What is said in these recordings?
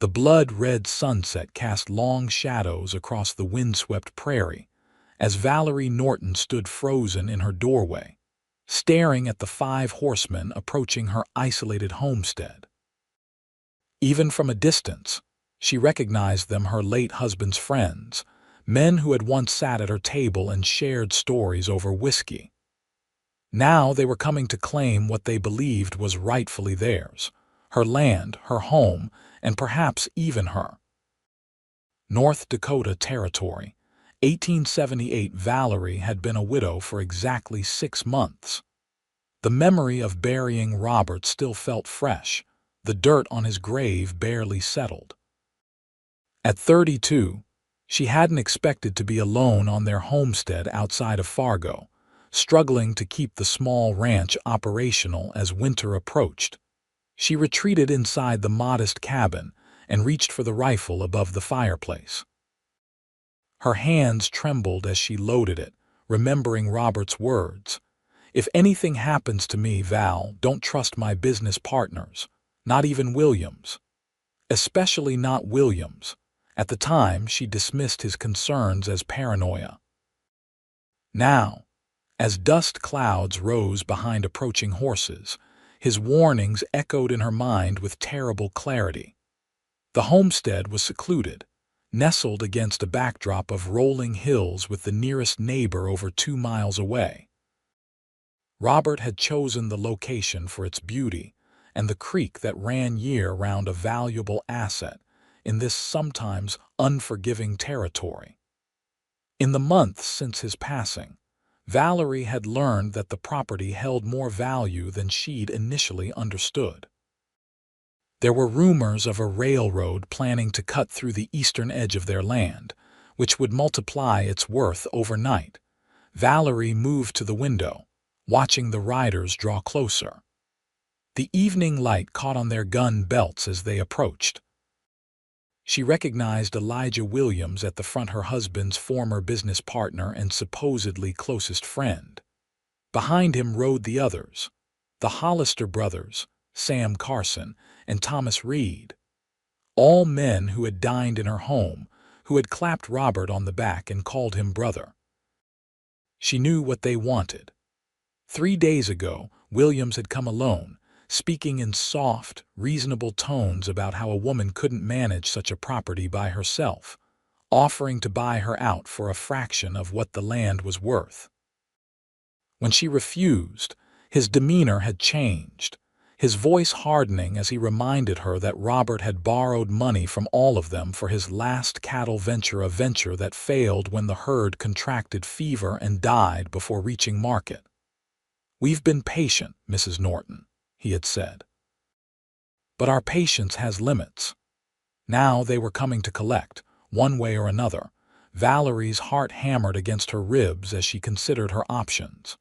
The blood-red sunset cast long shadows across the windswept prairie as Valerie Norton stood frozen in her doorway, staring at the 5 horsemen approaching her isolated homestead. Even from a distance, she recognized them, her late husband's friends, men who had once sat at her table and shared stories over whiskey. Now they were coming to claim what they believed was rightfully theirs, her land, her home, and perhaps even her. North Dakota Territory, 1878. Valerie had been a widow for exactly 6 months. The memory of burying Robert still felt fresh, the dirt on his grave barely settled. At 32, she hadn't expected to be alone on their homestead outside of Fargo, struggling to keep the small ranch operational as winter approached. She retreated inside the modest cabin and reached for the rifle above the fireplace. Her hands trembled as she loaded it, remembering Robert's words. "If anything happens to me, Val, don't trust my business partners, not even Williams." Especially not Williams. At the time, she dismissed his concerns as paranoia. Now, as dust clouds rose behind approaching horses, his warnings echoed in her mind with terrible clarity. The homestead was secluded, nestled against a backdrop of rolling hills with the nearest neighbor over 2 miles away. Robert had chosen the location for its beauty and the creek that ran year-round, a valuable asset in this sometimes unforgiving territory. In the months since his passing, Valerie had learned that the property held more value than she'd initially understood. There were rumors of a railroad planning to cut through the eastern edge of their land, which would multiply its worth overnight. Valerie moved to the window, watching the riders draw closer. The evening light caught on their gun belts as they approached. She recognized Elijah Williams at the front, her husband's former business partner and supposedly closest friend. Behind him rode the others, the Hollister brothers, Sam Carson, and Thomas Reed. All men who had dined in her home, who had clapped Robert on the back and called him brother. She knew what they wanted. 3 days ago, Williams had come alone, speaking in soft, reasonable tones about how a woman couldn't manage such a property by herself, offering to buy her out for a fraction of what the land was worth. When she refused, his demeanor had changed, his voice hardening as he reminded her that Robert had borrowed money from all of them for his last cattle venture, a venture that failed when the herd contracted fever and died before reaching market. "We've been patient, Mrs. Norton," he had said. "But our patience has limits." Now they were coming to collect, one way or another. Valerie's heart hammered against her ribs as she considered her options.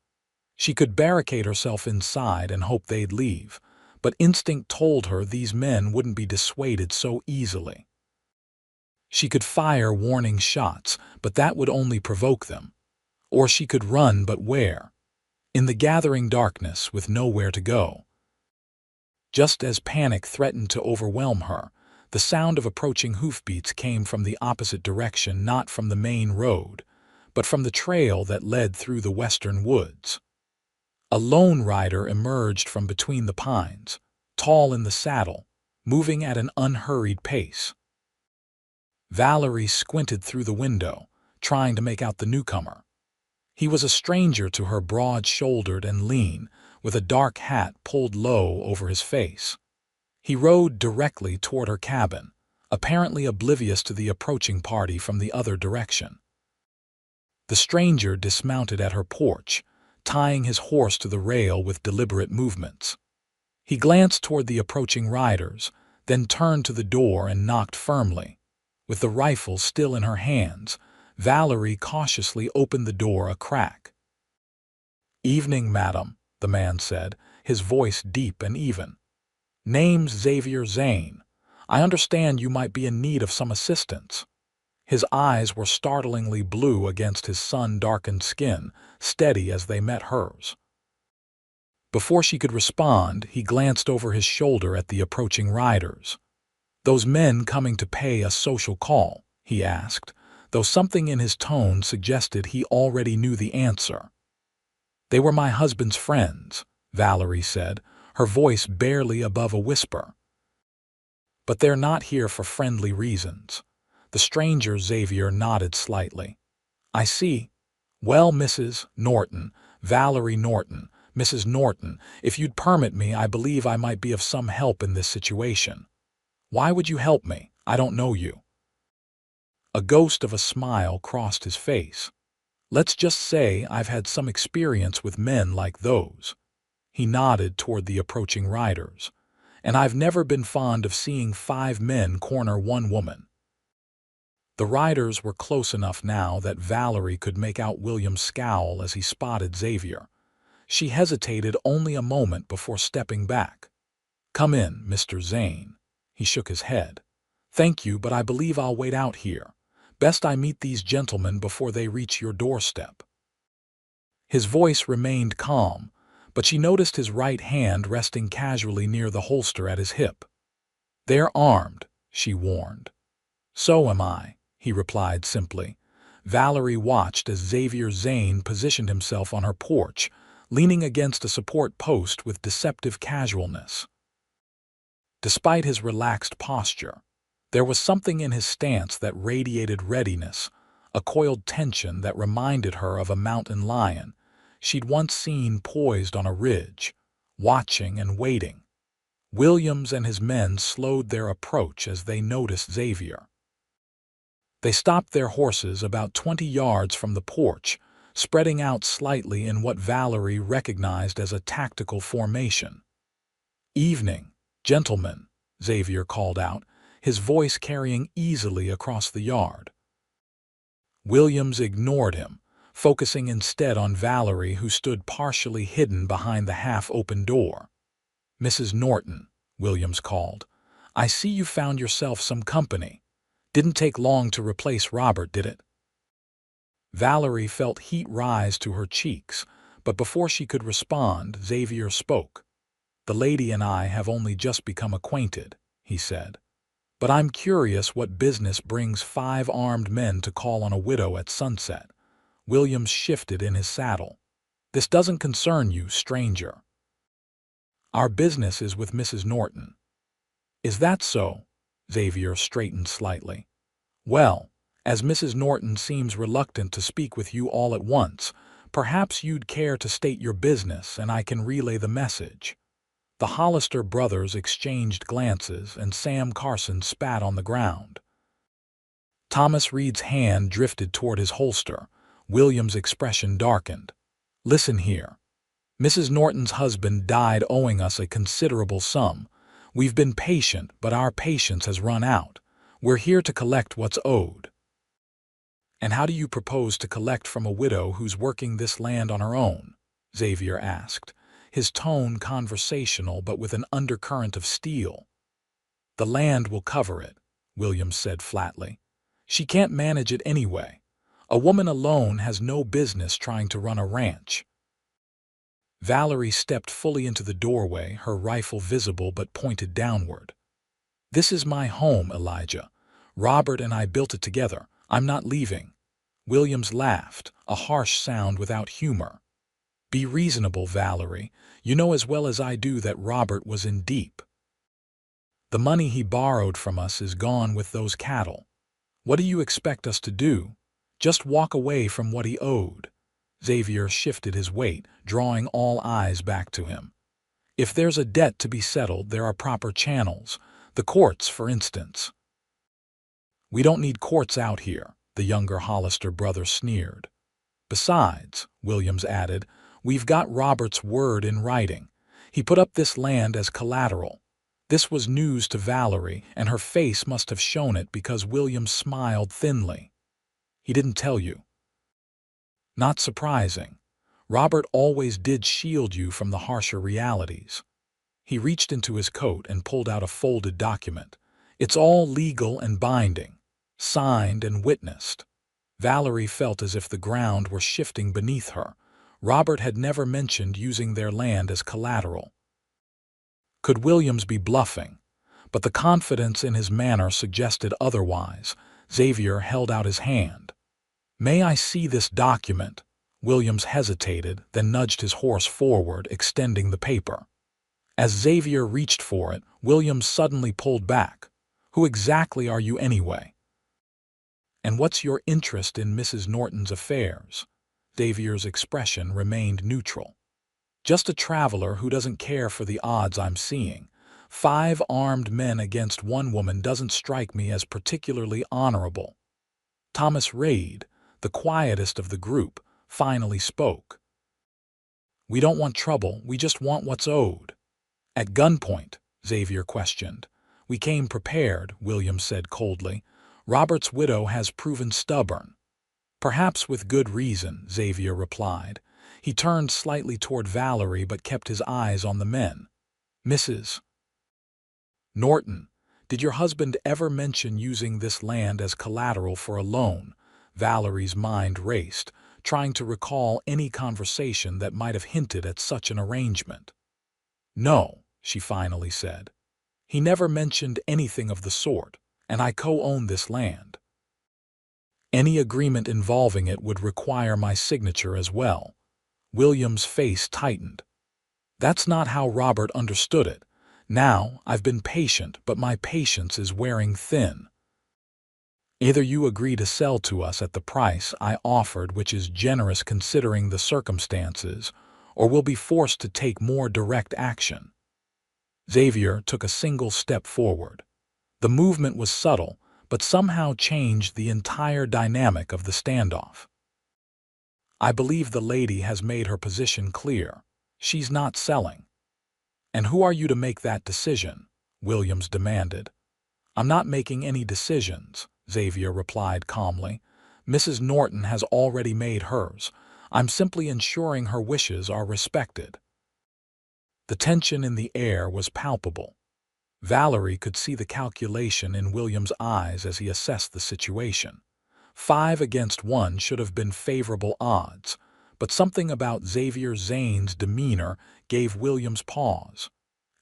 She could barricade herself inside and hope they'd leave, but instinct told her these men wouldn't be dissuaded so easily. She could fire warning shots, but that would only provoke them. Or she could run, but where? In the gathering darkness with nowhere to go. Just as panic threatened to overwhelm her, the sound of approaching hoofbeats came from the opposite direction, not from the main road, but from the trail that led through the western woods. A lone rider emerged from between the pines, tall in the saddle, moving at an unhurried pace. Valerie squinted through the window, trying to make out the newcomer. He was a stranger to her, broad-shouldered and lean, with a dark hat pulled low over his face. He rode directly toward her cabin, apparently oblivious to the approaching party from the other direction. The stranger dismounted at her porch, tying his horse to the rail with deliberate movements. He glanced toward the approaching riders, then turned to the door and knocked firmly. With the rifle still in her hands, Valerie cautiously opened the door a crack. "Evening, madam," the man said, his voice deep and even. "Name's Xavier Zane. I understand you might be in need of some assistance." His eyes were startlingly blue against his sun-darkened skin, steady as they met hers. Before she could respond, he glanced over his shoulder at the approaching riders. "Those men coming to pay a social call?" he asked, though something in his tone suggested he already knew the answer. "They were my husband's friends," Valerie said, her voice barely above a whisper. "But they're not here for friendly reasons." The stranger Xavier nodded slightly. "I see. Well, Mrs. Norton, Valerie Norton, Mrs. Norton, if you'd permit me, I believe I might be of some help in this situation." "Why would you help me? I don't know you." A ghost of a smile crossed his face. "Let's just say I've had some experience with men like those." He nodded toward the approaching riders. "And I've never been fond of seeing 5 men corner one woman." The riders were close enough now that Valerie could make out William's scowl as he spotted Xavier. She hesitated only a moment before stepping back. "Come in, Mr. Zane." He shook his head. "Thank you, but I believe I'll wait out here. Best I meet these gentlemen before they reach your doorstep." His voice remained calm, but she noticed his right hand resting casually near the holster at his hip. "They're armed," she warned. "So am I," he replied simply. Valerie watched as Xavier Zane positioned himself on her porch, leaning against a support post with deceptive casualness. Despite his relaxed posture, there was something in his stance that radiated readiness, a coiled tension that reminded her of a mountain lion she'd once seen poised on a ridge, watching and waiting. Williams and his men slowed their approach as they noticed Xavier. They stopped their horses about 20 yards from the porch, spreading out slightly in what Valerie recognized as a tactical formation. "Evening, gentlemen," Xavier called out, his voice carrying easily across the yard. Williams ignored him, focusing instead on Valerie, who stood partially hidden behind the half-open door. "Mrs. Norton," Williams called, "I see you found yourself some company. Didn't take long to replace Robert, did it?" Valerie felt heat rise to her cheeks, but before she could respond, Xavier spoke. "The lady and I have only just become acquainted," he said. "But I'm curious what business brings 5 armed men to call on a widow at sunset." Williams shifted in his saddle. "This doesn't concern you, stranger." "Our business is with Mrs. Norton." "Is that so?" Xavier straightened slightly. "Well, as Mrs. Norton seems reluctant to speak with you all at once, perhaps you'd care to state your business and I can relay the message." The Hollister brothers exchanged glances and Sam Carson spat on the ground. Thomas Reed's hand drifted toward his holster. William's expression darkened. "Listen here. Mrs. Norton's husband died owing us a considerable sum. We've been patient, but our patience has run out. We're here to collect what's owed." "And how do you propose to collect from a widow who's working this land on her own?" Xavier asked, his tone conversational but with an undercurrent of steel. "The land will cover it," Williams said flatly. "She can't manage it anyway. A woman alone has no business trying to run a ranch." Valerie stepped fully into the doorway, her rifle visible but pointed downward. "This is my home, Elijah. Robert and I built it together. I'm not leaving." Williams laughed, a harsh sound without humor. "Be reasonable, Valerie. You know as well as I do that Robert was in deep. The money he borrowed from us is gone with those cattle. What do you expect us to do? Just walk away from what he owed?" Xavier shifted his weight, drawing all eyes back to him. "If there's a debt to be settled, there are proper channels. The courts, for instance." "We don't need courts out here," the younger Hollister brother sneered. "Besides," Williams added, "we've got Robert's word in writing. He put up this land as collateral." This was news to Valerie, and her face must have shown it because Williams smiled thinly. "He didn't tell you." "Not surprising. Robert always did shield you from the harsher realities." He reached into his coat and pulled out a folded document. "It's all legal and binding, signed and witnessed." Valerie felt as if the ground were shifting beneath her. Robert had never mentioned using their land as collateral. Could Williams be bluffing? but the confidence in his manner suggested otherwise. Xavier held out his hand. "May I see this document?" Williams hesitated, then nudged his horse forward, extending the paper. As Xavier reached for it, Williams suddenly pulled back. "Who exactly are you anyway? And what's your interest in Mrs. Norton's affairs?" Xavier's expression remained neutral. "Just a traveler who doesn't care for the odds I'm seeing. 5 armed men against 1 woman doesn't strike me as particularly honorable." Thomas Reid, the quietest of the group, finally spoke. "We don't want trouble, we just want what's owed." "At gunpoint?" Xavier questioned. "We came prepared," Williams said coldly. "Robert's widow has proven stubborn." "Perhaps with good reason," Xavier replied. He turned slightly toward Valerie but kept his eyes on the men. "Mrs. Norton, did your husband ever mention using this land as collateral for a loan?" Valerie's mind raced, trying to recall any conversation that might have hinted at such an arrangement. "No," she finally said. "He never mentioned anything of the sort, and I co-own this land. Any agreement involving it would require my signature as well." William's face tightened. "That's not how Robert understood it. Now, I've been patient, but my patience is wearing thin. Either you agree to sell to us at the price I offered, which is generous considering the circumstances, or we'll be forced to take more direct action." Xavier took a single step forward. The movement was subtle, but somehow changed the entire dynamic of the standoff. "I believe the lady has made her position clear. She's not selling." "And who are you to make that decision?" Williams demanded. "I'm not making any decisions," Xavier replied calmly. "Mrs. Norton has already made hers. I'm simply ensuring her wishes are respected." The tension in the air was palpable. Valerie could see the calculation in Williams' eyes as he assessed the situation. 5 against 1 should have been favorable odds, but something about Xavier Zane's demeanor gave Williams pause.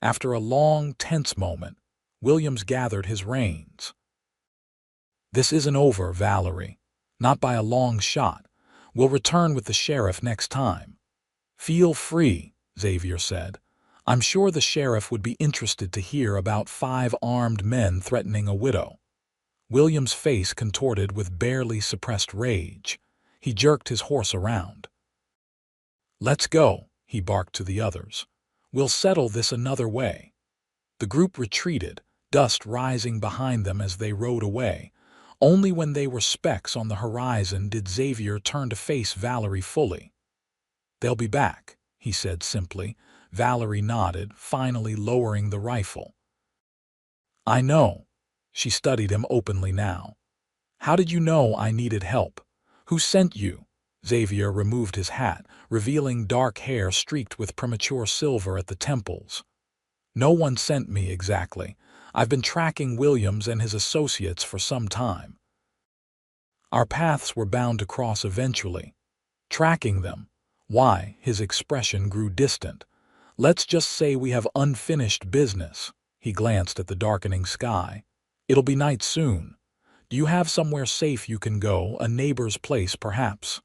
After a long, tense moment, Williams gathered his reins. "This isn't over, Valerie. Not by a long shot. We'll return with the sheriff next time." "Feel free," Xavier said. "I'm sure the sheriff would be interested to hear about 5 armed men threatening a widow." William's face contorted with barely suppressed rage. He jerked his horse around. "Let's go," he barked to the others. "We'll settle this another way." The group retreated, dust rising behind them as they rode away. Only when they were specks on the horizon did Xavier turn to face Valerie fully. "They'll be back," he said simply. Valerie nodded, finally lowering the rifle. "I know." She studied him openly now. "How did you know I needed help? Who sent you?" Xavier removed his hat, revealing dark hair streaked with premature silver at the temples. "No one sent me exactly. I've been tracking Williams and his associates for some time. Our paths were bound to cross eventually. Tracking them? Why?" His expression grew distant. "Let's just say we have unfinished business." He glanced at the darkening sky. "It'll be night soon. Do you have somewhere safe you can go, a neighbor's place perhaps?"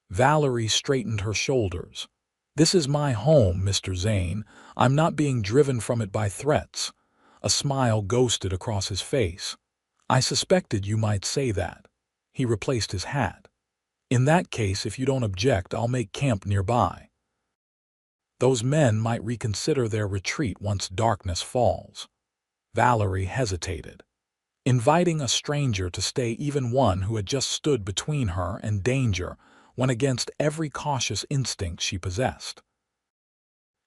Valerie straightened her shoulders. "This is my home, Mr. Zane. I'm not being driven from it by threats." A smile ghosted across his face. "I suspected you might say that." He replaced his hat. "In that case, if you don't object, I'll make camp nearby. Those men might reconsider their retreat once darkness falls." Valerie hesitated. Inviting a stranger to stay, even one who had just stood between her and danger, went against every cautious instinct she possessed.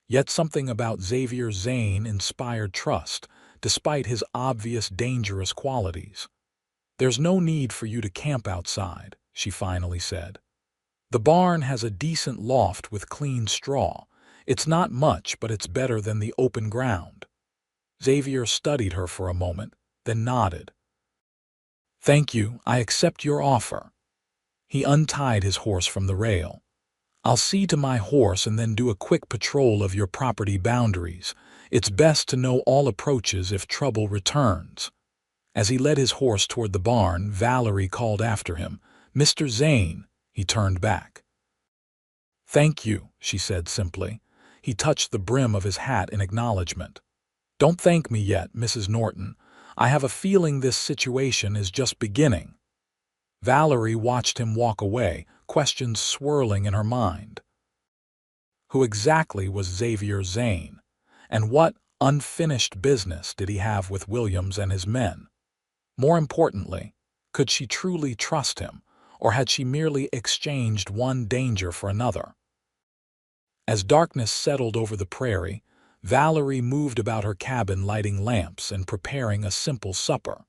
Yet something about Xavier Zane inspired trust, despite his obvious dangerous qualities. "There's no need for you to camp outside," she finally said. "The barn has a decent loft with clean straw. It's not much, but it's better than the open ground." Xavier studied her for a moment, then nodded. "Thank you, I accept your offer." He untied his horse from the rail. "I'll see to my horse and then do a quick patrol of your property boundaries. It's best to know all approaches if trouble returns. As he led his horse toward the barn, Valerie called after him. "Mr. Zane." He turned back. "Thank you," she said simply. He touched the brim of his hat in acknowledgement. "Don't thank me yet, Mrs. Norton. I have a feeling this situation is just beginning." Valerie watched him walk away, questions swirling in her mind. Who exactly was Xavier Zane? And what unfinished business did he have with Williams and his men? More importantly, could she truly trust him, or had she merely exchanged one danger for another? As darkness settled over the prairie, Valerie moved about her cabin lighting lamps and preparing a simple supper.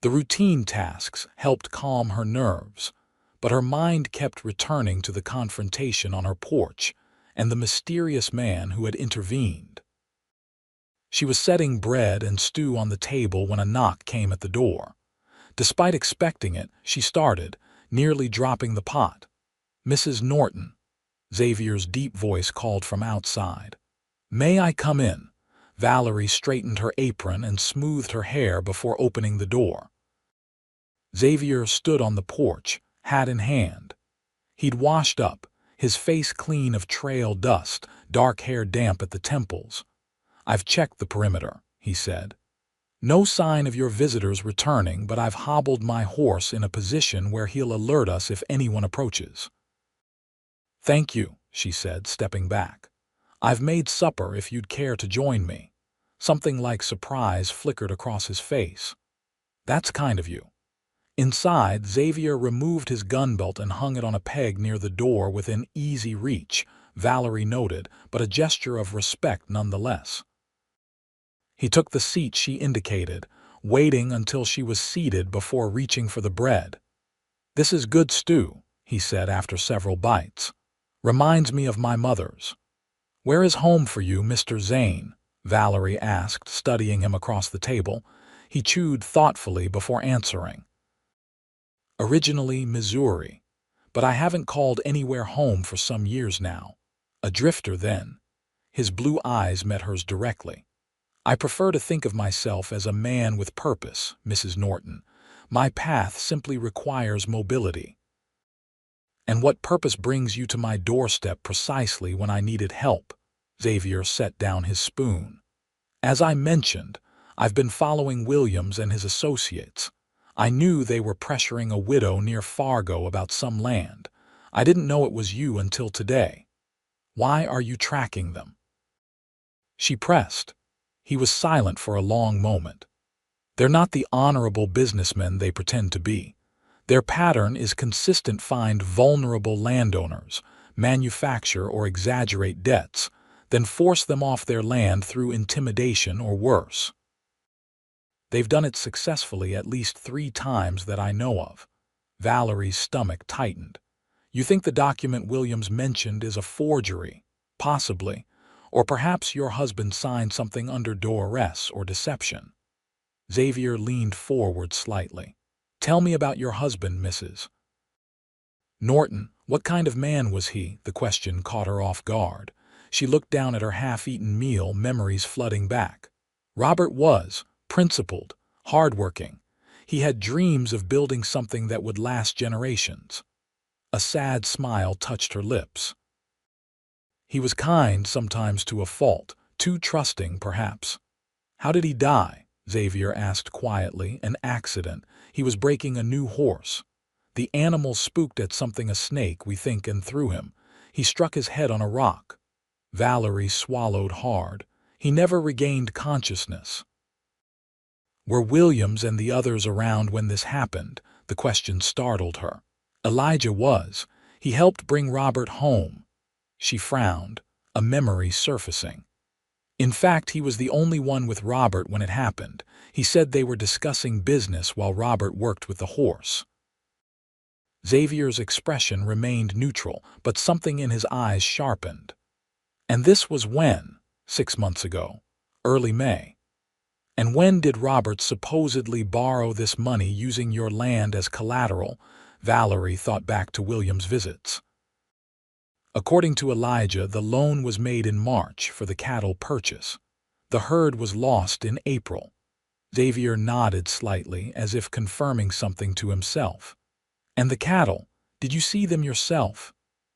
The routine tasks helped calm her nerves, but her mind kept returning to the confrontation on her porch and the mysterious man who had intervened. She was setting bread and stew on the table when a knock came at the door. Despite expecting it, she started, nearly dropping the pot. "Mrs. Norton," Xavier's deep voice called from outside. "May I come in?" Valerie straightened her apron and smoothed her hair before opening the door. Xavier stood on the porch, hat in hand. He'd washed up, his face clean of trail dust, dark hair damp at the temples. "I've checked the perimeter," he said. "No sign of your visitors returning, but I've hobbled my horse in a position where he'll alert us if anyone approaches." "Thank you," she said, stepping back. "I've made supper if you'd care to join me." Something like surprise flickered across his face. "That's kind of you." Inside, Xavier removed his gun belt and hung it on a peg near the door within easy reach, Valerie noted, but a gesture of respect nonetheless. He took the seat she indicated, waiting until she was seated before reaching for the bread. "This is good stew," he said after several bites. "Reminds me of my mother's." "Where is home for you, Mr. Zane?" Valerie asked, studying him across the table. He chewed thoughtfully before answering. "Originally Missouri, but I haven't called anywhere home for some years now. A drifter then." His blue eyes met hers directly. "I prefer to think of myself as a man with purpose, Mrs. Norton. My path simply requires mobility." "And what purpose brings you to my doorstep precisely when I needed help?" Xavier set down his spoon. "As I mentioned, I've been following Williams and his associates. I knew they were pressuring a widow near Fargo about some land. I didn't know it was you until today. Why are you tracking them?" She pressed. He was silent for a long moment. "They're not the honorable businessmen they pretend to be. Their pattern is consistent: find vulnerable landowners, manufacture or exaggerate debts, then force them off their land through intimidation or worse. They've done it successfully at least 3 times that I know of." Valerie's stomach tightened. "You think the document Williams mentioned is a forgery? Possibly. Or perhaps your husband signed something under duress or deception." Xavier leaned forward slightly. "Tell me about your husband, Mrs. Norton. What kind of man was he?" The question caught her off guard. She looked down at her half-eaten meal, memories flooding back. "Robert was principled, hardworking. He had dreams of building something that would last generations." A sad smile touched her lips. "He was kind sometimes to a fault, too trusting perhaps." "How did he die?" Xavier asked quietly. "An accident. He was breaking a new horse. The animal spooked at something, a snake, we think, and threw him. He struck his head on a rock." Valerie swallowed hard. "He never regained consciousness." "Were Williams and the others around when this happened?" The question startled her. "Elijah was. He helped bring Robert home." She frowned, a memory surfacing. "In fact, he was the only one with Robert when it happened. He said they were discussing business while Robert worked with the horse." Xavier's expression remained neutral, but something in his eyes sharpened. "And this was when?" 6 months ago. Early May. "And when did Robert supposedly borrow this money using your land as collateral?" Valerie thought back to William's visits. "According to Elijah, the loan was made in March for the cattle purchase." The herd was lost in April. Xavier nodded slightly, as if confirming something to himself. And the cattle, did you see them yourself?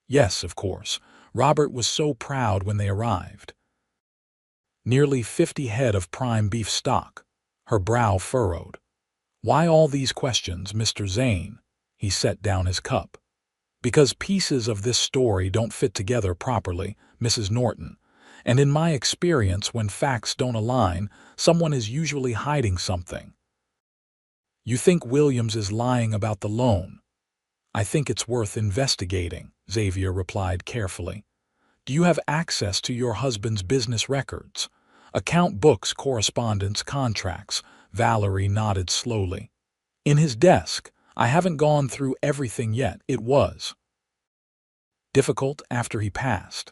Yes, of course. Robert was so proud when they arrived. Nearly 50 head of prime beef stock. Her brow furrowed. Why all these questions, Mr. Zane? He set down his cup. Because pieces of this story don't fit together properly, Mrs. Norton. And in my experience, when facts don't align, someone is usually hiding something. You think Williams is lying about the loan? I think it's worth investigating, Xavier replied carefully. Do you have access to your husband's business records? Account books, correspondence, contracts? Valerie nodded slowly. In his desk. I haven't gone through everything yet. It was difficult after he passed.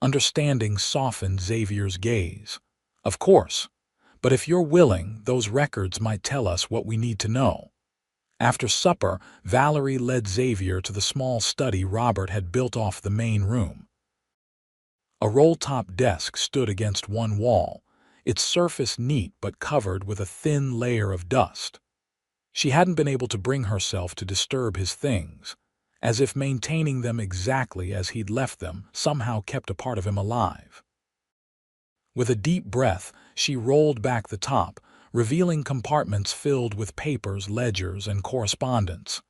Understanding softened Xavier's gaze. Of course, but if you're willing, those records might tell us what we need to know. After supper, Valerie led Xavier to the small study Robert had built off the main room. A roll-top desk stood against one wall, its surface neat but covered with a thin layer of dust. She hadn't been able to bring herself to disturb his things, as if maintaining them exactly as he'd left them somehow kept a part of him alive. With a deep breath, she rolled back the top, revealing compartments filled with papers, ledgers, and correspondence.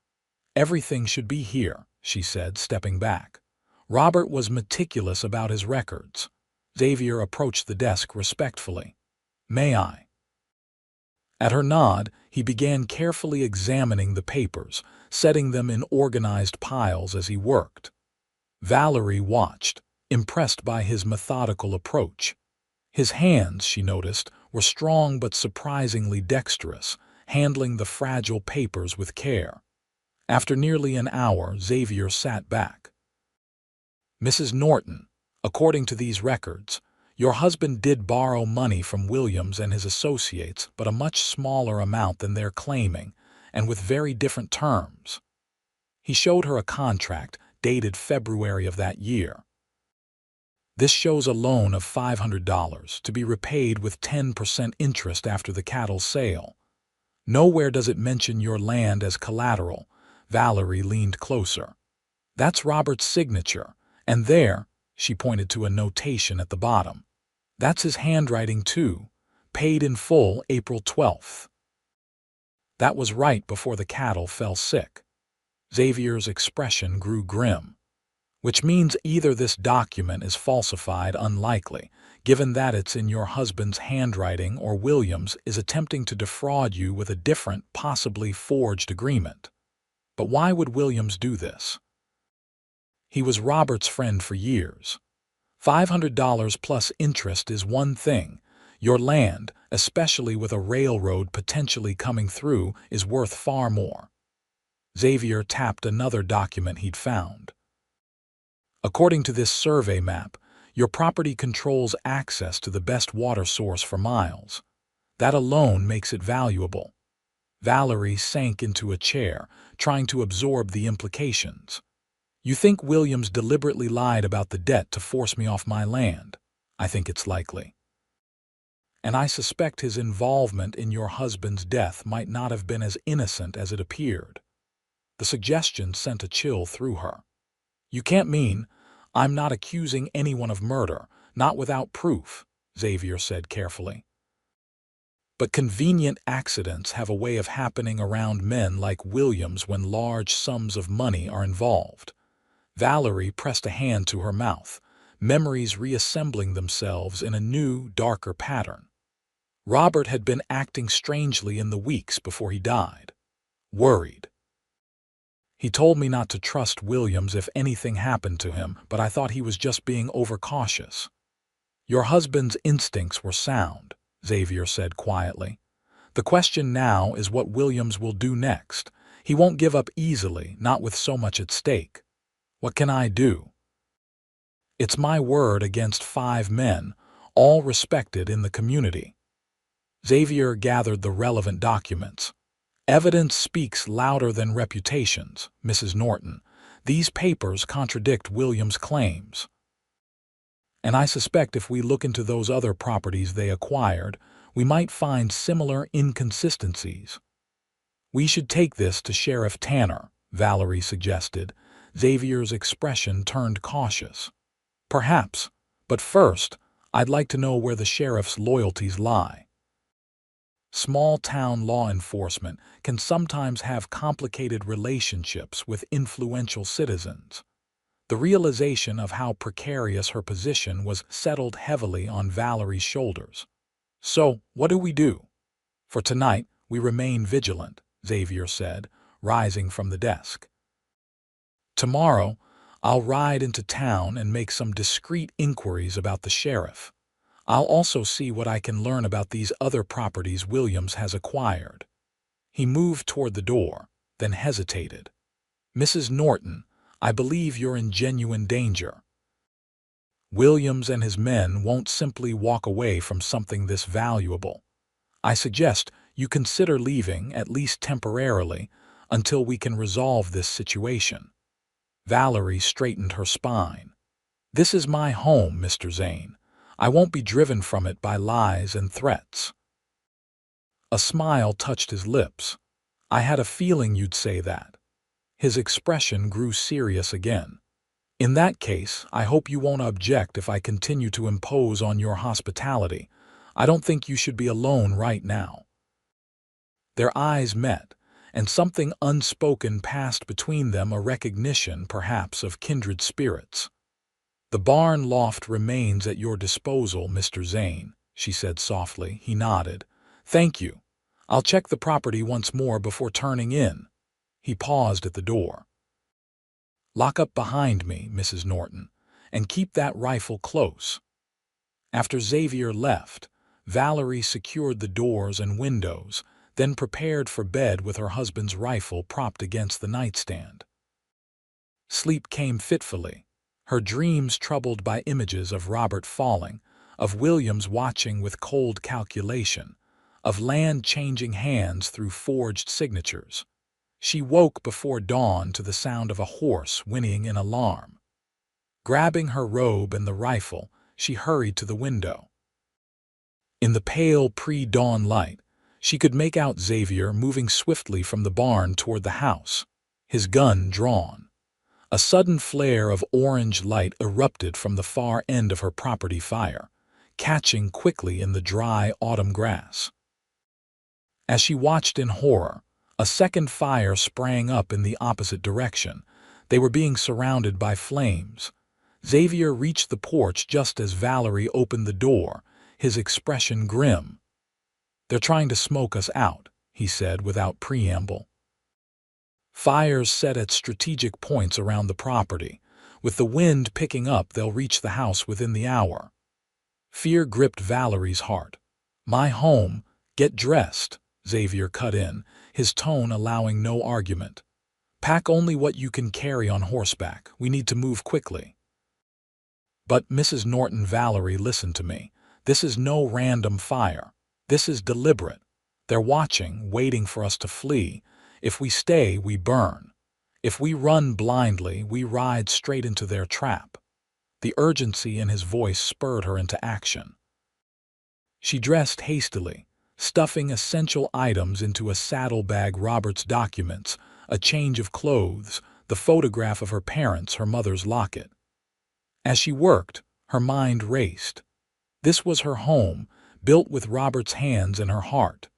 Everything should be here, she said, stepping back. Robert was meticulous about his records. Xavier approached the desk respectfully. May I? At her nod, he began carefully examining the papers, setting them in organized piles as he worked. Valerie watched, impressed by his methodical approach. His hands, she noticed, were strong but surprisingly dexterous, handling the fragile papers with care. After nearly an hour, Xavier sat back. Mrs. Norton, according to these records, your husband did borrow money from Williams and his associates, but a much smaller amount than they're claiming, and with very different terms. He showed her a contract dated February of that year. This shows a loan of $500 to be repaid with 10% interest after the cattle sale. Nowhere does it mention your land as collateral. Valerie leaned closer. That's Robert's signature, and there, she pointed to a notation at the bottom. That's his handwriting too. Paid in full April 12th. That was right before the cattle fell sick. Xavier's expression grew grim. Which means either this document is falsified, unlikely, given that it's in your husband's handwriting, or Williams is attempting to defraud you with a different, possibly forged agreement. But why would Williams do this? He was Robert's friend for years. $500 plus interest is one thing. Your land, especially with a railroad potentially coming through, is worth far more. Xavier tapped another document he'd found. According to this survey map, your property controls access to the best water source for miles. That alone makes it valuable. Valerie sank into a chair, trying to absorb the implications. You think Williams deliberately lied about the debt to force me off my land? I think it's likely. And I suspect his involvement in your husband's death might not have been as innocent as it appeared. The suggestion sent a chill through her. You can't mean, I'm not accusing anyone of murder, not without proof, Xavier said carefully. But convenient accidents have a way of happening around men like Williams when large sums of money are involved. Valerie pressed a hand to her mouth, memories reassembling themselves in a new, darker pattern. Robert had been acting strangely in the weeks before he died. Worried. He told me not to trust Williams if anything happened to him, but I thought he was just being overcautious. Your husband's instincts were sound, Xavier said quietly. The question now is what Williams will do next. He won't give up easily, not with so much at stake. What can I do? It's my word against 5 men, all respected in the community. Xavier gathered the relevant documents. Evidence speaks louder than reputations, Mrs. Norton. These papers contradict Williams' claims. And I suspect if we look into those other properties they acquired, we might find similar inconsistencies. We should take this to Sheriff Tanner, Valerie suggested. Xavier's expression turned cautious. Perhaps, but first, I'd like to know where the sheriff's loyalties lie. Small-town law enforcement can sometimes have complicated relationships with influential citizens. The realization of how precarious her position was settled heavily on Valerie's shoulders. So, what do we do? For tonight, we remain vigilant, Xavier said, rising from the desk. Tomorrow, I'll ride into town and make some discreet inquiries about the sheriff. I'll also see what I can learn about these other properties Williams has acquired. He moved toward the door, then hesitated. Mrs. Norton, I believe you're in genuine danger. Williams and his men won't simply walk away from something this valuable. I suggest you consider leaving, at least temporarily, until we can resolve this situation. Valerie straightened her spine. This is my home, Mr. Zane. I won't be driven from it by lies and threats. A smile touched his lips. I had a feeling you'd say that. His expression grew serious again. In that case, I hope you won't object if I continue to impose on your hospitality. I don't think you should be alone right now. Their eyes met, and something unspoken passed between them, a recognition, perhaps, of kindred spirits. The barn loft remains at your disposal, Mr. Zane, she said softly. He nodded. Thank you. I'll check the property once more before turning in. He paused at the door. Lock up behind me, Mrs. Norton, and keep that rifle close. After Xavier left, Valerie secured the doors and windows, then prepared for bed with her husband's rifle propped against the nightstand. Sleep came fitfully, her dreams troubled by images of Robert falling, of Williams watching with cold calculation, of land changing hands through forged signatures. She woke before dawn to the sound of a horse whinnying in alarm. Grabbing her robe and the rifle, she hurried to the window. In the pale pre-dawn light, she could make out Xavier moving swiftly from the barn toward the house, his gun drawn. A sudden flare of orange light erupted from the far end of her property fire, catching quickly in the dry autumn grass. As she watched in horror, a second fire sprang up in the opposite direction. They were being surrounded by flames. Xavier reached the porch just as Valerie opened the door, his expression grim. They're trying to smoke us out, he said without preamble. Fires set at strategic points around the property. With the wind picking up, they'll reach the house within the hour. Fear gripped Valerie's heart. My home, get dressed, Xavier cut in, his tone allowing no argument. Pack only what you can carry on horseback. We need to move quickly. But Mrs. Norton, Valerie, listen to me. This is no random fire. This is deliberate. They're watching, waiting for us to flee. If we stay, we burn. If we run blindly, we ride straight into their trap. The urgency in his voice spurred her into action. She dressed hastily, stuffing essential items into a saddlebag, Robert's documents, a change of clothes, the photograph of her parents, her mother's locket. As she worked, her mind raced. This was her home, built with Robert's hands and her heart.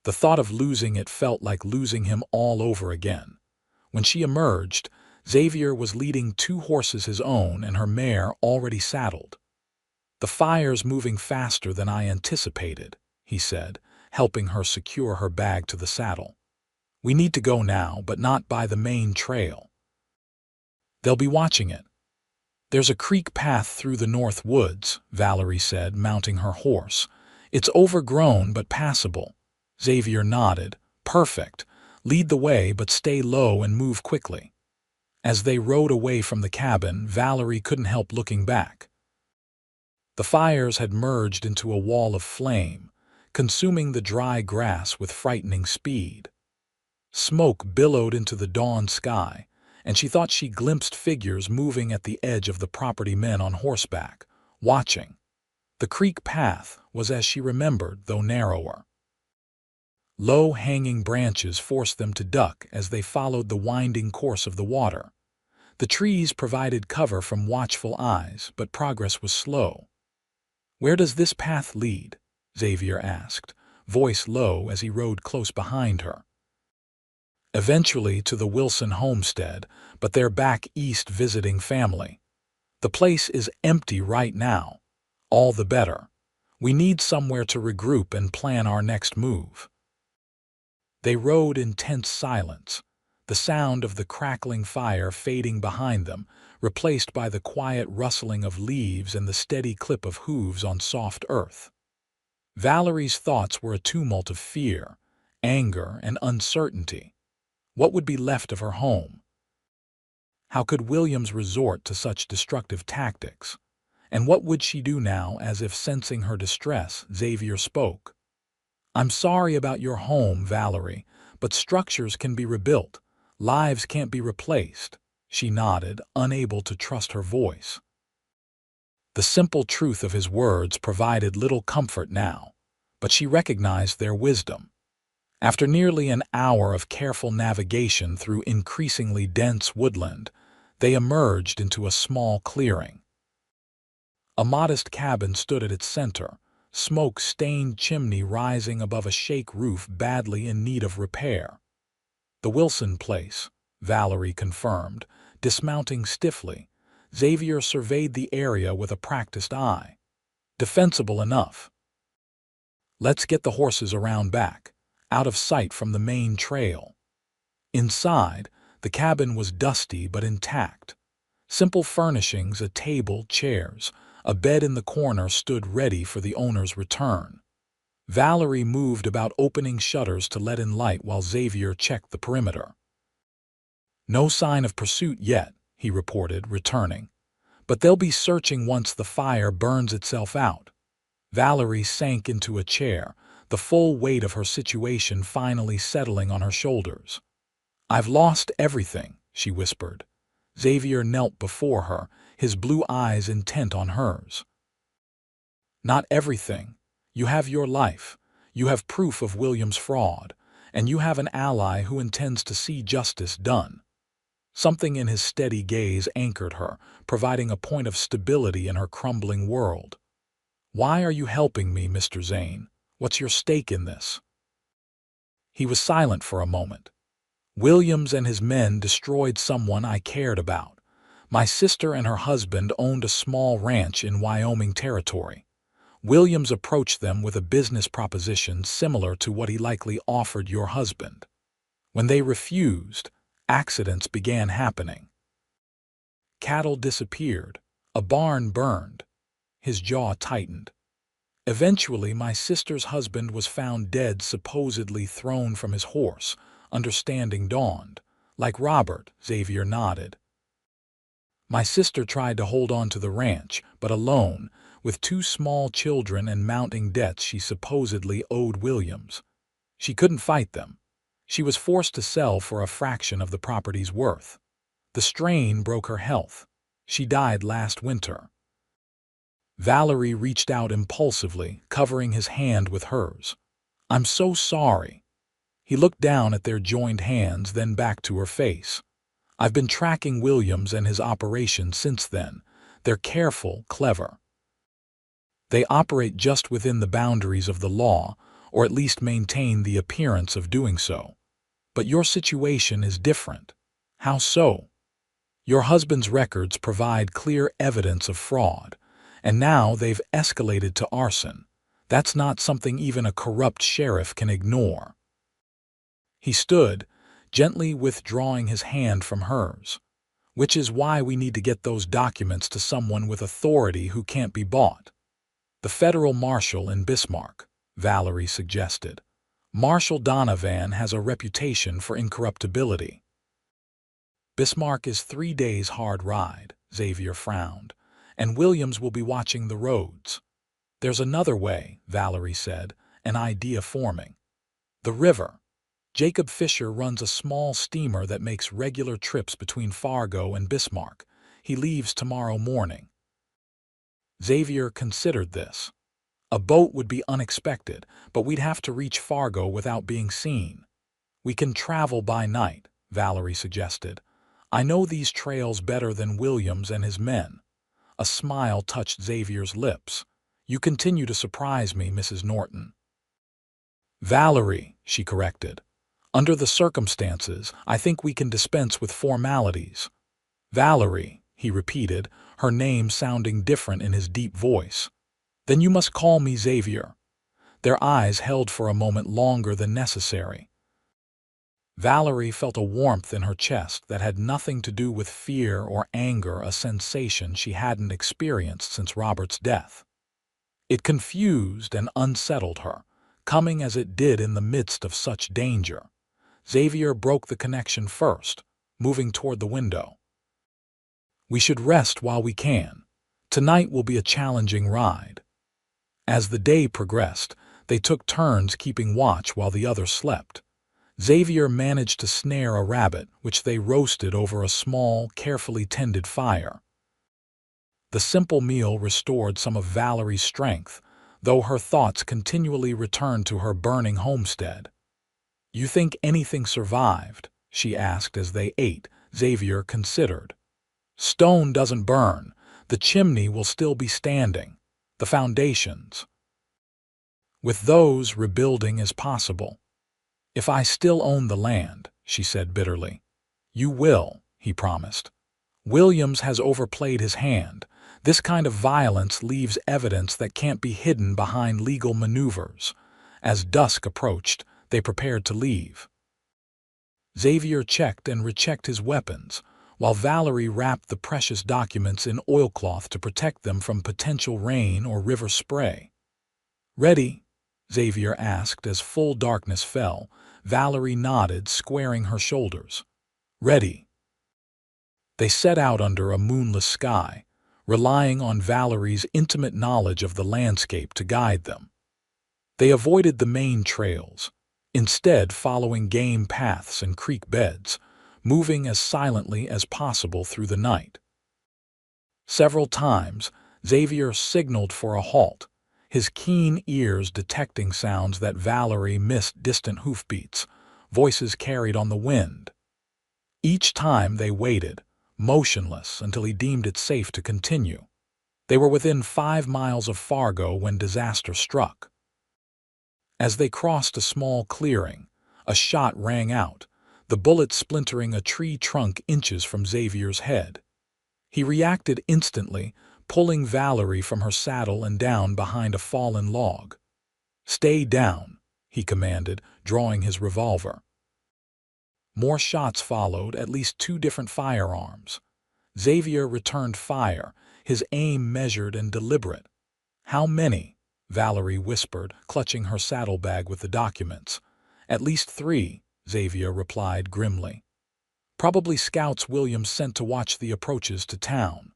The thought of losing it felt like losing him all over again. When she emerged, Xavier was leading 2 horses, his own and her mare, already saddled. The fire's moving faster than I anticipated, he said, helping her secure her bag to the saddle. We need to go now, but not by the main trail. They'll be watching it. There's a creek path through the north woods, Valerie said, mounting her horse. It's overgrown but passable. Xavier nodded. Perfect. Lead the way, but stay low and move quickly. As they rode away from the cabin, Valerie couldn't help looking back. The fires had merged into a wall of flame, consuming the dry grass with frightening speed. Smoke billowed into the dawn sky, and she thought she glimpsed figures moving at the edge of the property, men on horseback, watching. The creek path was as she remembered, though narrower. Low-hanging branches forced them to duck as they followed the winding course of the water. The trees provided cover from watchful eyes, but progress was slow. "Where does this path lead?" Xavier asked, voice low as he rode close behind her. "Eventually to the Wilson homestead, but they're back east visiting family. The place is empty right now. All the better. We need somewhere to regroup and plan our next move." They rode in tense silence, the sound of the crackling fire fading behind them, replaced by the quiet rustling of leaves and the steady clip of hooves on soft earth. Valerie's thoughts were a tumult of fear, anger, and uncertainty. What would be left of her home? How could Williams resort to such destructive tactics? And what would she do now? As if sensing her distress, Xavier spoke. "I'm sorry about your home, Valerie, but structures can be rebuilt. Lives can't be replaced." She nodded, unable to trust her voice. The simple truth of his words provided little comfort now, but she recognized their wisdom. After nearly an hour of careful navigation through increasingly dense woodland, they emerged into a small clearing. A modest cabin stood at its center, smoke-stained chimney rising above a shake roof badly in need of repair. "The Wilson place," Valerie confirmed, dismounting stiffly. Xavier surveyed the area with a practiced eye. "Defensible enough. Let's get the horses around back, out of sight from the main trail." Inside, the cabin was dusty but intact. Simple furnishings, a table, chairs, a bed in the corner stood ready for the owner's return. Valerie moved about, opening shutters to let in light while Xavier checked the perimeter. "No sign of pursuit yet," he reported, returning. "But they'll be searching once the fire burns itself out." Valerie sank into a chair, the full weight of her situation finally settling on her shoulders. "I've lost everything," she whispered. Xavier knelt before her, his blue eyes intent on hers. "Not everything. You have your life. You have proof of William's fraud, and you have an ally who intends to see justice done." Something in his steady gaze anchored her, providing a point of stability in her crumbling world. "Why are you helping me, Mr. Zane? What's your stake in this?" He was silent for a moment. "Williams and his men destroyed someone I cared about. My sister and her husband owned a small ranch in Wyoming territory. Williams approached them with a business proposition similar to what he likely offered your husband. When they refused, accidents began happening. Cattle disappeared. A barn burned." His jaw tightened. "Eventually, my sister's husband was found dead, supposedly thrown from his horse." Understanding dawned. "Like Robert," Xavier nodded. "My sister tried to hold on to the ranch, but alone, with 2 small children and mounting debts she supposedly owed Williams. She couldn't fight them. She was forced to sell for a fraction of the property's worth. The strain broke her health. She died last winter." Valerie reached out impulsively, covering his hand with hers. "I'm so sorry." He looked down at their joined hands, then back to her face. "I've been tracking Williams and his operation since then. They're careful, clever. They operate just within the boundaries of the law, or at least maintain the appearance of doing so. But your situation is different." "How so?" "Your husband's records provide clear evidence of fraud, and now they've escalated to arson. That's not something even a corrupt sheriff can ignore." He stood, gently withdrawing his hand from hers. "Which is why we need to get those documents to someone with authority who can't be bought." "The federal marshal in Bismarck," Valerie suggested. "Marshal Donovan has a reputation for incorruptibility." "Bismarck is 3 days' hard ride," Xavier frowned, "and Williams will be watching the roads." "There's another way," Valerie said, an idea forming. "The river. Jacob Fisher runs a small steamer that makes regular trips between Fargo and Bismarck. He leaves tomorrow morning. Xavier considered this. A boat would be unexpected, but we'd have to reach Fargo without being seen. We can travel by night, Valerie suggested. I know these trails better than Williams and his men. A smile touched Xavier's lips. You continue to surprise me, Mrs. Norton. Valerie, she corrected. Under the circumstances, I think we can dispense with formalities. Valerie, he repeated, her name sounding different in his deep voice. Then you must call me Xavier. Their eyes held for a moment longer than necessary. Valerie felt a warmth in her chest that had nothing to do with fear or anger, a sensation she hadn't experienced since Robert's death. It confused and unsettled her, coming as it did in the midst of such danger. Xavier broke the connection first, moving toward the window. We should rest while we can. Tonight will be a challenging ride. As the day progressed, they took turns keeping watch while the other slept. Xavier managed to snare a rabbit, which they roasted over a small, carefully tended fire. The simple meal restored some of Valerie's strength, though her thoughts continually returned to her burning homestead. You think anything survived? She asked as they ate. Xavier considered. Stone doesn't burn. The chimney will still be standing. The foundations. With those, rebuilding is possible. If I still own the land, she said bitterly. You will, he promised. Williams has overplayed his hand. This kind of violence leaves evidence that can't be hidden behind legal maneuvers. As dusk approached, they prepared to leave. Xavier checked and rechecked his weapons, while Valerie wrapped the precious documents in oilcloth to protect them from potential rain or river spray. Ready? Xavier asked as full darkness fell. Valerie nodded, squaring her shoulders. Ready. They set out under a moonless sky, relying on Valerie's intimate knowledge of the landscape to guide them. They avoided the main trails, instead following game paths and creek beds, moving as silently as possible through the night. Several times, Xavier signaled for a halt, his keen ears detecting sounds that Valerie missed, distant hoofbeats, voices carried on the wind. Each time they waited, motionless, until he deemed it safe to continue. They were within 5 miles of Fargo when disaster struck. As they crossed a small clearing, a shot rang out, the bullet splintering a tree trunk inches from Xavier's head. He reacted instantly, pulling Valerie from her saddle and down behind a fallen log. Stay down, he commanded, drawing his revolver. More shots followed, at least 2 different firearms. Xavier returned fire, his aim measured and deliberate. How many? Valerie whispered, clutching her saddlebag with the documents. At least 3, Xavier replied grimly. Probably scouts Williams sent to watch the approaches to town.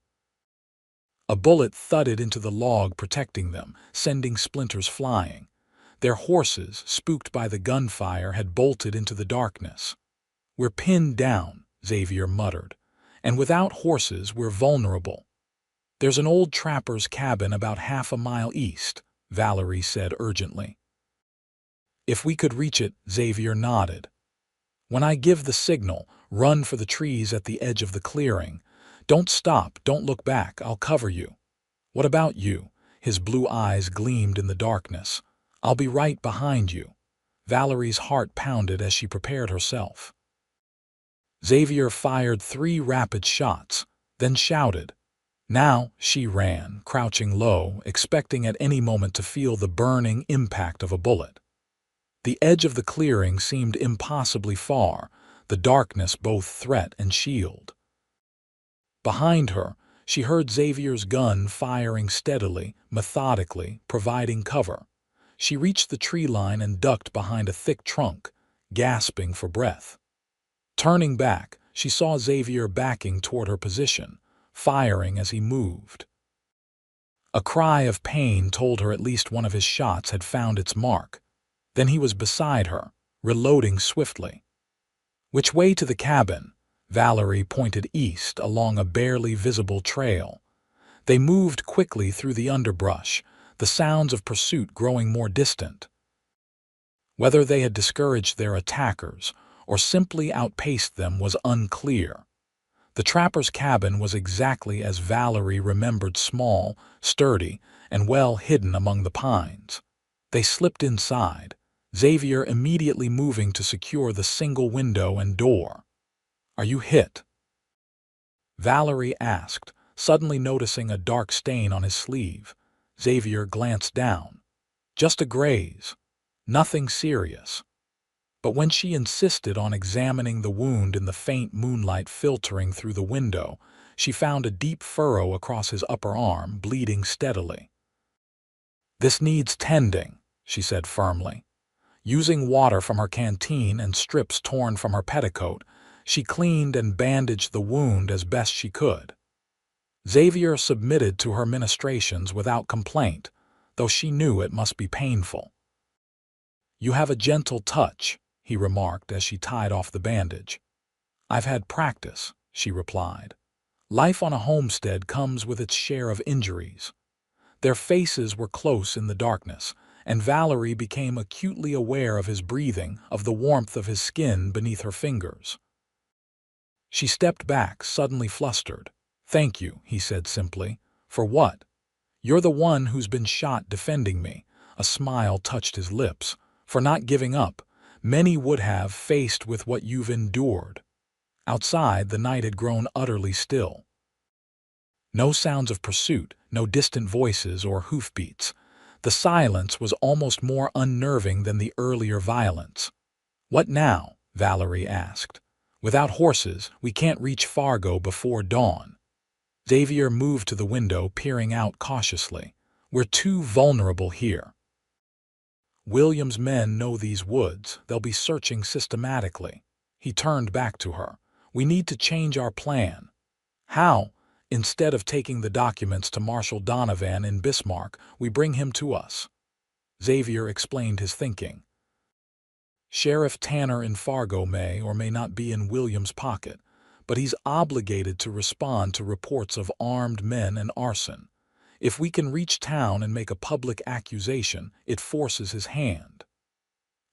A bullet thudded into the log protecting them, sending splinters flying. Their horses, spooked by the gunfire, had bolted into the darkness. We're pinned down, Xavier muttered, and without horses we're vulnerable. There's an old trapper's cabin about half a mile east, Valerie said urgently. If we could reach it, Xavier nodded. When I give the signal, run for the trees at the edge of the clearing. Don't stop, don't look back, I'll cover you. What about you? His blue eyes gleamed in the darkness. I'll be right behind you. Valerie's heart pounded as she prepared herself. Xavier fired 3 rapid shots, then shouted. Now she ran, crouching low, expecting at any moment to feel the burning impact of a bullet. The edge of the clearing seemed impossibly far, the darkness both threat and shield. Behind her, she heard Xavier's gun firing steadily, methodically, providing cover. She reached the tree line and ducked behind a thick trunk, gasping for breath. Turning back, she saw Xavier backing toward her position, firing as he moved. A cry of pain told her at least one of his shots had found its mark. Then he was beside her, reloading swiftly. "Which way to the cabin?" Valerie pointed east along a barely visible trail. They moved quickly through the underbrush, the sounds of pursuit growing more distant. Whether they had discouraged their attackers or simply outpaced them was unclear. The trapper's cabin was exactly as Valerie remembered, small, sturdy, and well hidden among the pines. They slipped inside, Xavier immediately moving to secure the single window and door. "Are you hit?" Valerie asked, suddenly noticing a dark stain on his sleeve. Xavier glanced down. "Just a graze. Nothing serious." But when she insisted on examining the wound in the faint moonlight filtering through the window, she found a deep furrow across his upper arm, bleeding steadily. "This needs tending," she said firmly. Using water from her canteen and strips torn from her petticoat, she cleaned and bandaged the wound as best she could. Xavier submitted to her ministrations without complaint, though she knew it must be painful. "You have a gentle touch," he remarked as she tied off the bandage. "I've had practice," she replied. "Life on a homestead comes with its share of injuries." Their faces were close in the darkness, and Valerie became acutely aware of his breathing, of the warmth of his skin beneath her fingers. She stepped back, suddenly flustered. "Thank you," he said simply. "For what?" "You're the one who's been shot defending me." A smile touched his lips. "For not giving up. Many would have, faced with what you've endured." Outside, the night had grown utterly still. No sounds of pursuit, no distant voices or hoofbeats. The silence was almost more unnerving than the earlier violence. "What now?" Valerie asked. "Without horses, we can't reach Fargo before dawn." Xavier moved to the window, peering out cautiously. "We're too vulnerable here. William's men know these woods. They'll be searching systematically." He turned back to her. "We need to change our plan." "How?" "Instead of taking the documents to Marshal Donovan in Bismarck, we bring him to us." Xavier explained his thinking. "Sheriff Tanner in Fargo may or may not be in William's pocket, but he's obligated to respond to reports of armed men and arson. If we can reach town and make a public accusation, it forces his hand."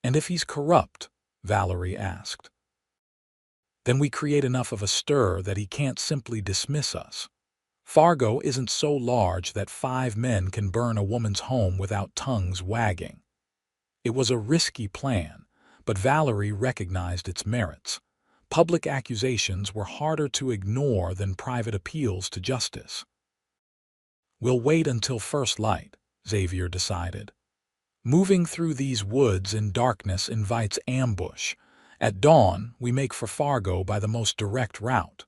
"And if he's corrupt?" Valerie asked. "Then we create enough of a stir that he can't simply dismiss us. Fargo isn't so large that 5 men can burn a woman's home without tongues wagging." It was a risky plan, but Valerie recognized its merits. Public accusations were harder to ignore than private appeals to justice. "We'll wait until first light," Xavier decided. "Moving through these woods in darkness invites ambush. At dawn, we make for Fargo by the most direct route."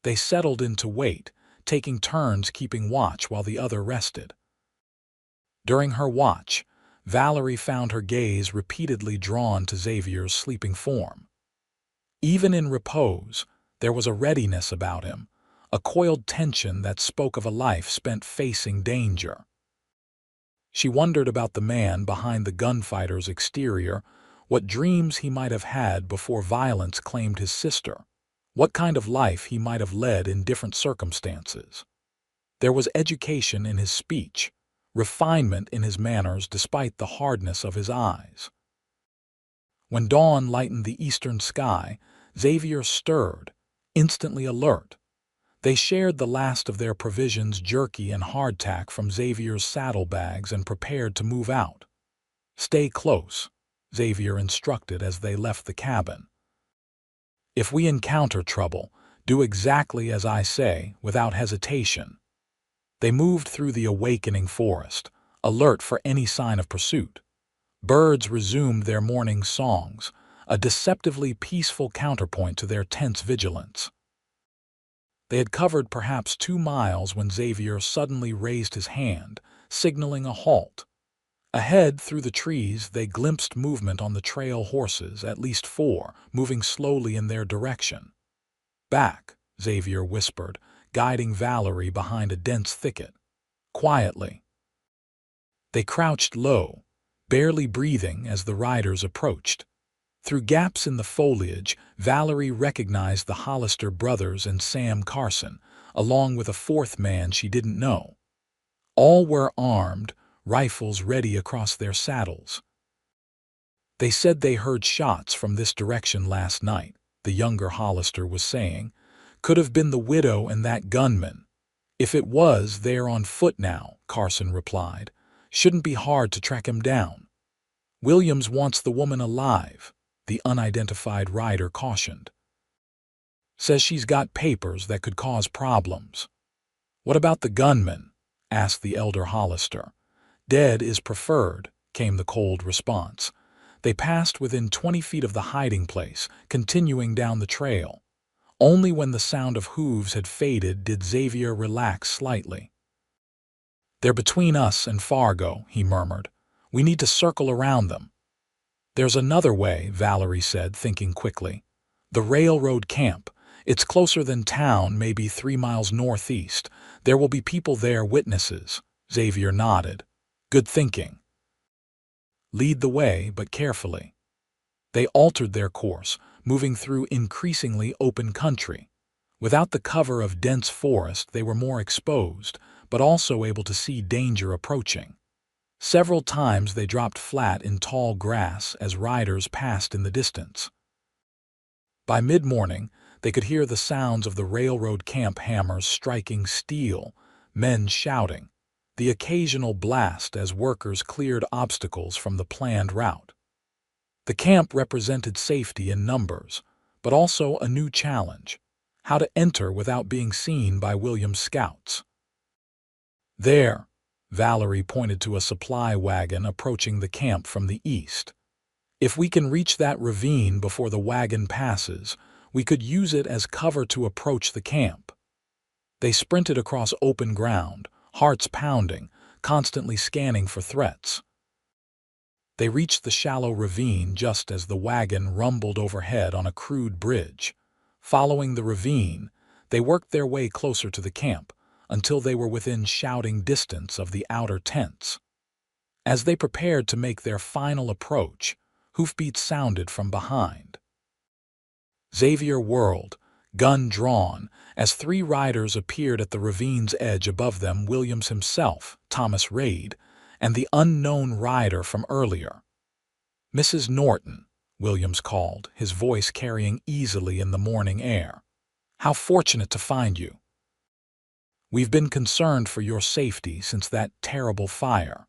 They settled in to wait, taking turns keeping watch while the other rested. During her watch, Valerie found her gaze repeatedly drawn to Xavier's sleeping form. Even in repose, there was a readiness about him, a coiled tension that spoke of a life spent facing danger. She wondered about the man behind the gunfighter's exterior, what dreams he might have had before violence claimed his sister, what kind of life he might have led in different circumstances. There was education in his speech, refinement in his manners despite the hardness of his eyes. When dawn lightened the eastern sky, Xavier stirred, instantly alert. They shared the last of their provisions, jerky and hardtack from Xavier's saddlebags, and prepared to move out. "Stay close," Xavier instructed as they left the cabin. "If we encounter trouble, do exactly as I say, without hesitation." They moved through the awakening forest, alert for any sign of pursuit. Birds resumed their morning songs, a deceptively peaceful counterpoint to their tense vigilance. They had covered perhaps 2 miles when Xavier suddenly raised his hand, signaling a halt. Ahead, through the trees, they glimpsed movement on the trail horses, at least 4, moving slowly in their direction. "Back," Xavier whispered, guiding Valerie behind a dense thicket. "Quietly." They crouched low, barely breathing as the riders approached. Through gaps in the foliage, Valerie recognized the Hollister brothers and Sam Carson, along with a fourth man she didn't know. All were armed, rifles ready across their saddles. "They said they heard shots from this direction last night," the younger Hollister was saying. "Could have been the widow and that gunman." "If it was, they're on foot now," Carson replied. "Shouldn't be hard to track him down." "Williams wants the woman alive," the unidentified rider cautioned. "Says she's got papers that could cause problems." "What about the gunman?" asked the elder Hollister. "Dead is preferred," came the cold response. They passed within 20 feet of the hiding place, continuing down the trail. Only when the sound of hooves had faded did Xavier relax slightly. "They're between us and Fargo," he murmured. "We need to circle around them." "There's another way," Valerie said, thinking quickly. "The railroad camp. It's closer than town, maybe 3 miles northeast. There will be people there, witnesses." Xavier nodded. "Good thinking. Lead the way, but carefully." They altered their course, moving through increasingly open country. Without the cover of dense forest, they were more exposed, but also able to see danger approaching. Several times they dropped flat in tall grass as riders passed in the distance. By mid-morning, they could hear the sounds of the railroad camp hammers striking steel, men shouting, the occasional blast as workers cleared obstacles from the planned route. The camp represented safety in numbers, but also a new challenge: how to enter without being seen by Williams' scouts. "There," Valerie pointed to a supply wagon approaching the camp from the east. "If we can reach that ravine before the wagon passes, we could use it as cover to approach the camp." They sprinted across open ground, hearts pounding, constantly scanning for threats. They reached the shallow ravine just as the wagon rumbled overhead on a crude bridge. Following the ravine, they worked their way closer to the camp until they were within shouting distance of the outer tents. As they prepared to make their final approach, hoofbeats sounded from behind. Xavier whirled, gun drawn, as 3 riders appeared at the ravine's edge above them: Williams himself, Thomas Reid, and the unknown rider from earlier. "Mrs. Norton," Williams called, his voice carrying easily in the morning air. "How fortunate to find you. We've been concerned for your safety since that terrible fire."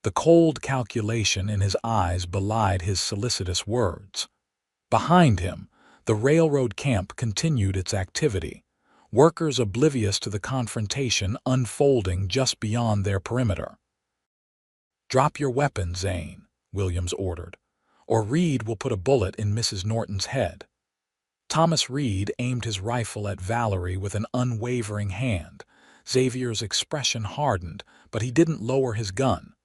The cold calculation in his eyes belied his solicitous words. Behind him, the railroad camp continued its activity, workers oblivious to the confrontation unfolding just beyond their perimeter. "Drop your weapon, Zane," Williams ordered, "or Reed will put a bullet in Mrs. Norton's head." Thomas Reed aimed his rifle at Valerie with an unwavering hand. Xavier's expression hardened, but he didn't lower his gun.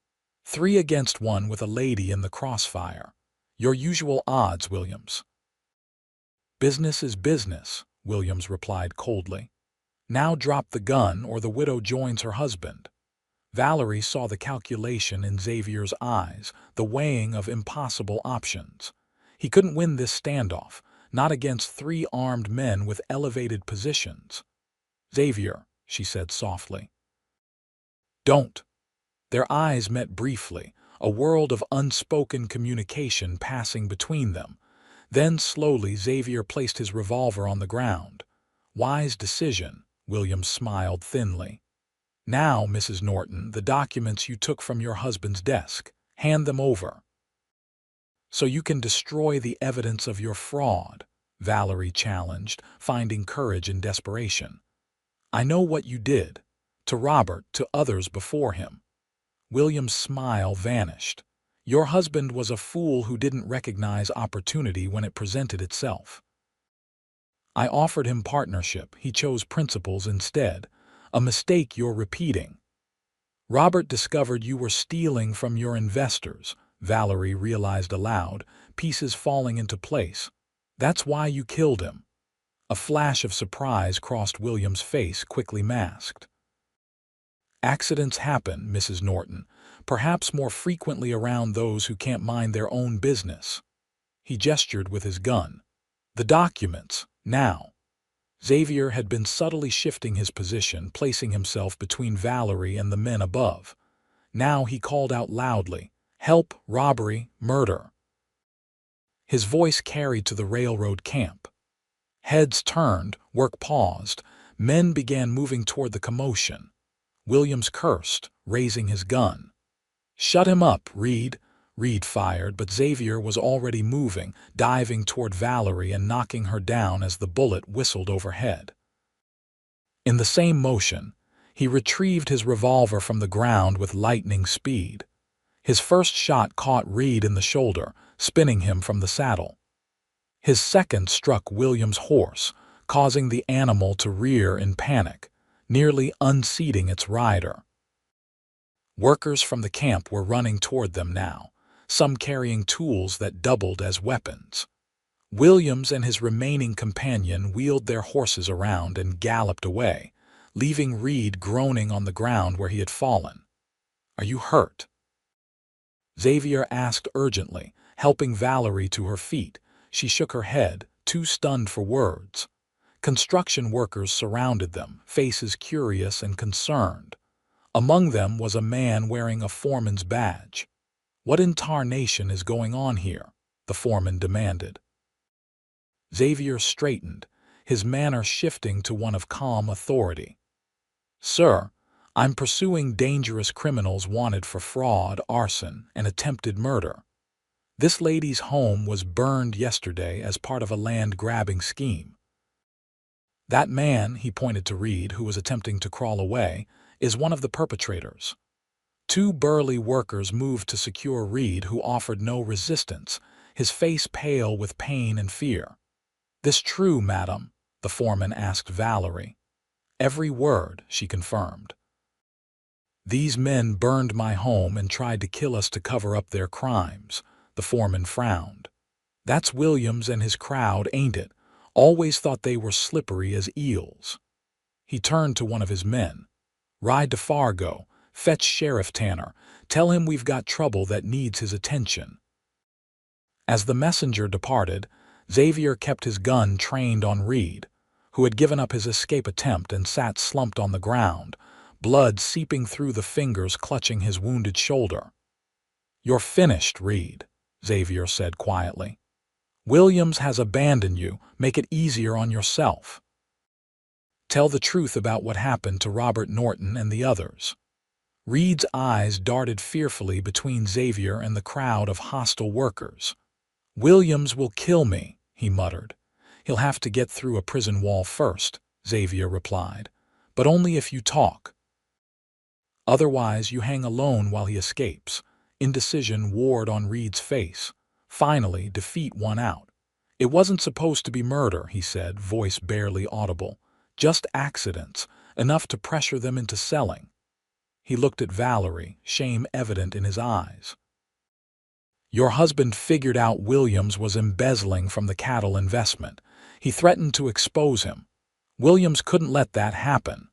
3 against 1 with a lady in the crossfire. Your usual odds, Williams." "Business is business," Williams replied coldly. "Now drop the gun or the widow joins her husband." Valerie saw the calculation in Xavier's eyes, the weighing of impossible options. He couldn't win this standoff, not against 3 armed men with elevated positions. "Xavier," she said softly. "Don't." Their eyes met briefly, a world of unspoken communication passing between them. Then slowly Xavier placed his revolver on the ground. "Wise decision," Williams smiled thinly. "Now, Mrs. Norton, the documents you took from your husband's desk. Hand them over." "So you can destroy the evidence of your fraud," Valerie challenged, finding courage in desperation. "I know what you did. To Robert, to others before him." William's smile vanished. "Your husband was a fool who didn't recognize opportunity when it presented itself. I offered him partnership. He chose principles instead. A mistake you're repeating." "Robert discovered you were stealing from your investors," Valerie realized aloud, pieces falling into place. "That's why you killed him." A flash of surprise crossed William's face, quickly masked. "Accidents happen, Mrs. Norton, perhaps more frequently around those who can't mind their own business." He gestured with his gun. "The documents, now." Xavier had been subtly shifting his position, placing himself between Valerie and the men above. Now he called out loudly, "Help, robbery, murder." His voice carried to the railroad camp. Heads turned, work paused, men began moving toward the commotion. Williams cursed, raising his gun. "Shut him up, Reed." Reed fired, but Xavier was already moving, diving toward Valerie and knocking her down as the bullet whistled overhead. In the same motion, he retrieved his revolver from the ground with lightning speed. His first shot caught Reed in the shoulder, spinning him from the saddle. His second struck Williams' horse, causing the animal to rear in panic, nearly unseating its rider. Workers from the camp were running toward them now, some carrying tools that doubled as weapons. Williams and his remaining companion wheeled their horses around and galloped away, leaving Reed groaning on the ground where he had fallen. "Are you hurt?" Xavier asked urgently, helping Valerie to her feet. She shook her head, too stunned for words. Construction workers surrounded them, faces curious and concerned. Among them was a man wearing a foreman's badge. "What in tarnation is going on here?" the foreman demanded. Xavier straightened, his manner shifting to one of calm authority. "Sir, I'm pursuing dangerous criminals wanted for fraud, arson, and attempted murder. This lady's home was burned yesterday as part of a land-grabbing scheme. That man," he pointed to Reed, who was attempting to crawl away, "is one of the perpetrators." Two burly workers moved to secure Reed, who offered no resistance, his face pale with pain and fear. "This true, madam?" the foreman asked Valerie. "Every word," she confirmed. "These men burned my home and tried to kill us to cover up their crimes," the foreman frowned. "That's Williams and his crowd, ain't it? Always thought they were slippery as eels." He turned to one of his men. "Ride to Fargo. Fetch Sheriff Tanner. Tell him we've got trouble that needs his attention." As the messenger departed, Xavier kept his gun trained on Reed, who had given up his escape attempt and sat slumped on the ground, blood seeping through the fingers clutching his wounded shoulder. "You're finished, Reed," Xavier said quietly. "Williams has abandoned you. Make it easier on yourself. Tell the truth about what happened to Robert Norton and the others." Reed's eyes darted fearfully between Xavier and the crowd of hostile workers. "Williams will kill me," he muttered. "He'll have to get through a prison wall first," Xavier replied. "But only if you talk. Otherwise you hang alone while he escapes." Indecision warred on Reed's face. Finally, defeat won out. "It wasn't supposed to be murder," he said, voice barely audible. "Just accidents, enough to pressure them into selling." He looked at Valerie, shame evident in his eyes. "Your husband figured out Williams was embezzling from the cattle investment. He threatened to expose him. Williams couldn't let that happen.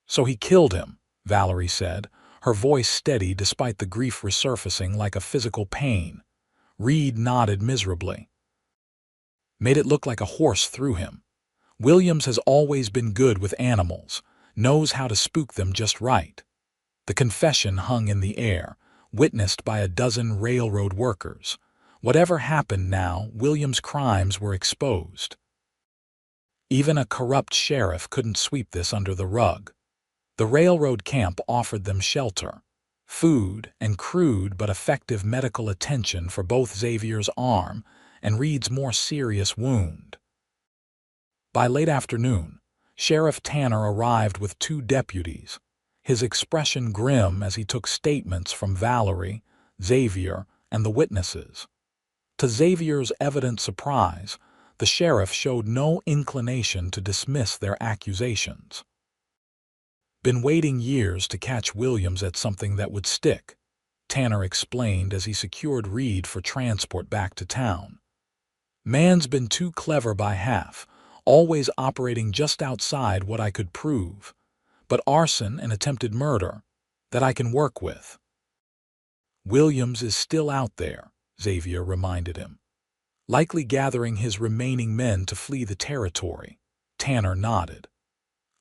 So he killed him," Valerie said, her voice steady despite the grief resurfacing like a physical pain. Reed nodded miserably. "Made it look like a horse threw him. Williams has always been good with animals, knows how to spook them just right." The confession hung in the air, witnessed by a dozen railroad workers. Whatever happened now, Williams' crimes were exposed. Even a corrupt sheriff couldn't sweep this under the rug. The railroad camp offered them shelter, food, and crude but effective medical attention for both Xavier's arm and Reed's more serious wound. By late afternoon, Sheriff Tanner arrived with 2 deputies, his expression grim as he took statements from Valerie, Xavier, and the witnesses. To Xavier's evident surprise, the sheriff showed no inclination to dismiss their accusations. "Been waiting years to catch Williams at something that would stick," Tanner explained as he secured Reed for transport back to town. "Man's been too clever by half, always operating just outside what I could prove. But arson and attempted murder, that I can work with." "Williams is still out there," Xavier reminded him. Likely gathering his remaining men to flee the territory. Tanner nodded.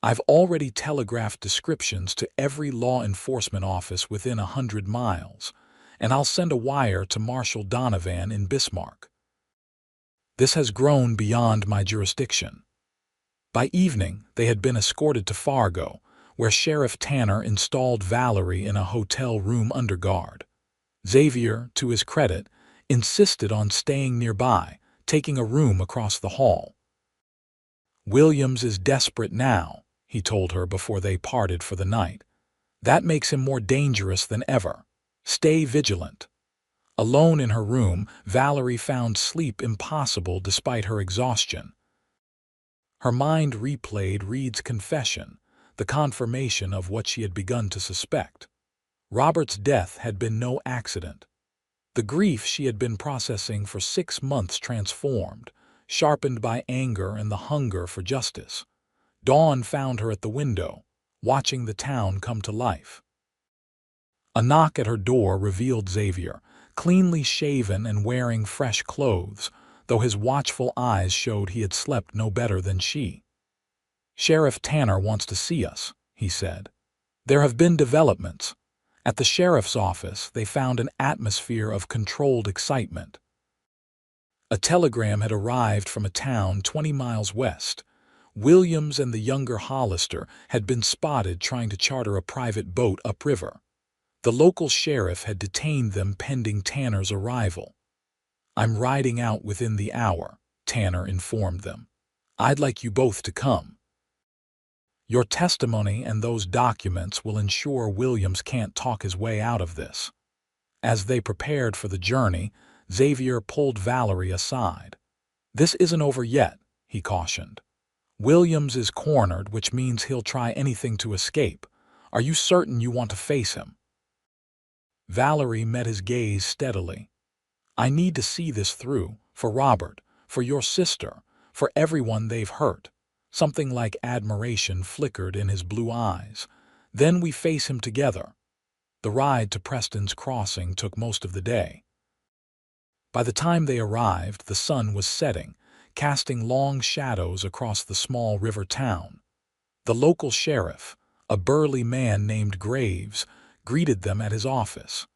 I've already telegraphed descriptions to every law enforcement office within 100 miles, and I'll send a wire to Marshal Donovan in Bismarck. This has grown beyond my jurisdiction. By evening, they had been escorted to Fargo, where Sheriff Tanner installed Valerie in a hotel room under guard. Xavier, to his credit, insisted on staying nearby, taking a room across the hall. Williams is desperate now, he told her before they parted for the night. That makes him more dangerous than ever. Stay vigilant. Alone in her room, Valerie found sleep impossible despite her exhaustion. Her mind replayed Reed's confession, the confirmation of what she had begun to suspect. Robert's death had been no accident. The grief she had been processing for 6 months transformed, sharpened by anger and the hunger for justice. Dawn found her at the window, watching the town come to life. A knock at her door revealed Xavier, cleanly shaven and wearing fresh clothes, though his watchful eyes showed he had slept no better than she. "Sheriff Tanner wants to see us," he said. "There have been developments." At the sheriff's office, they found an atmosphere of controlled excitement. A telegram had arrived from a town 20 miles west. Williams and the younger Hollister had been spotted trying to charter a private boat upriver. The local sheriff had detained them pending Tanner's arrival. "I'm riding out within the hour," Tanner informed them. "I'd like you both to come. Your testimony and those documents will ensure Williams can't talk his way out of this." As they prepared for the journey, Xavier pulled Valerie aside. "This isn't over yet," he cautioned. "Williams is cornered, which means he'll try anything to escape. Are you certain you want to face him?" Valerie met his gaze steadily. "I need to see this through, for Robert, for your sister, for everyone they've hurt." Something like admiration flickered in his blue eyes. "Then we face him together." The ride to Preston's Crossing took most of the day. By the time they arrived, the sun was setting, casting long shadows across the small river town. The local sheriff, a burly man named Graves, greeted them at his office.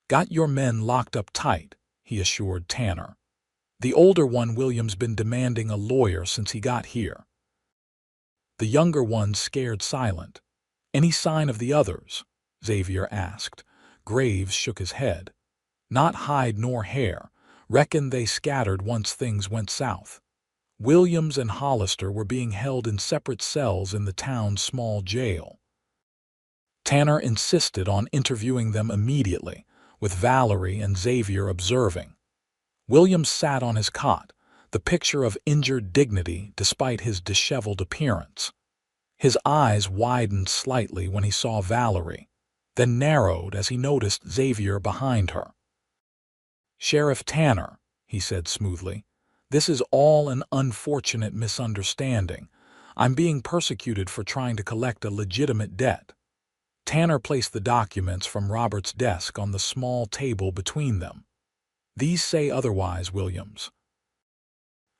"Got your men locked up tight," he assured Tanner. "The older one, William's been demanding a lawyer since he got here. The younger one's scared silent." "Any sign of the others?" Xavier asked. Graves shook his head. "Not hide nor hair. Reckon they scattered once things went south." Williams and Hollister were being held in separate cells in the town's small jail. Tanner insisted on interviewing them immediately, with Valerie and Xavier observing. Williams sat on his cot, the picture of injured dignity despite his disheveled appearance. His eyes widened slightly when he saw Valerie, then narrowed as he noticed Xavier behind her. "Sheriff Tanner," he said smoothly, "this is all an unfortunate misunderstanding. I'm being persecuted for trying to collect a legitimate debt." Tanner placed the documents from Robert's desk on the small table between them. "These say otherwise, Williams.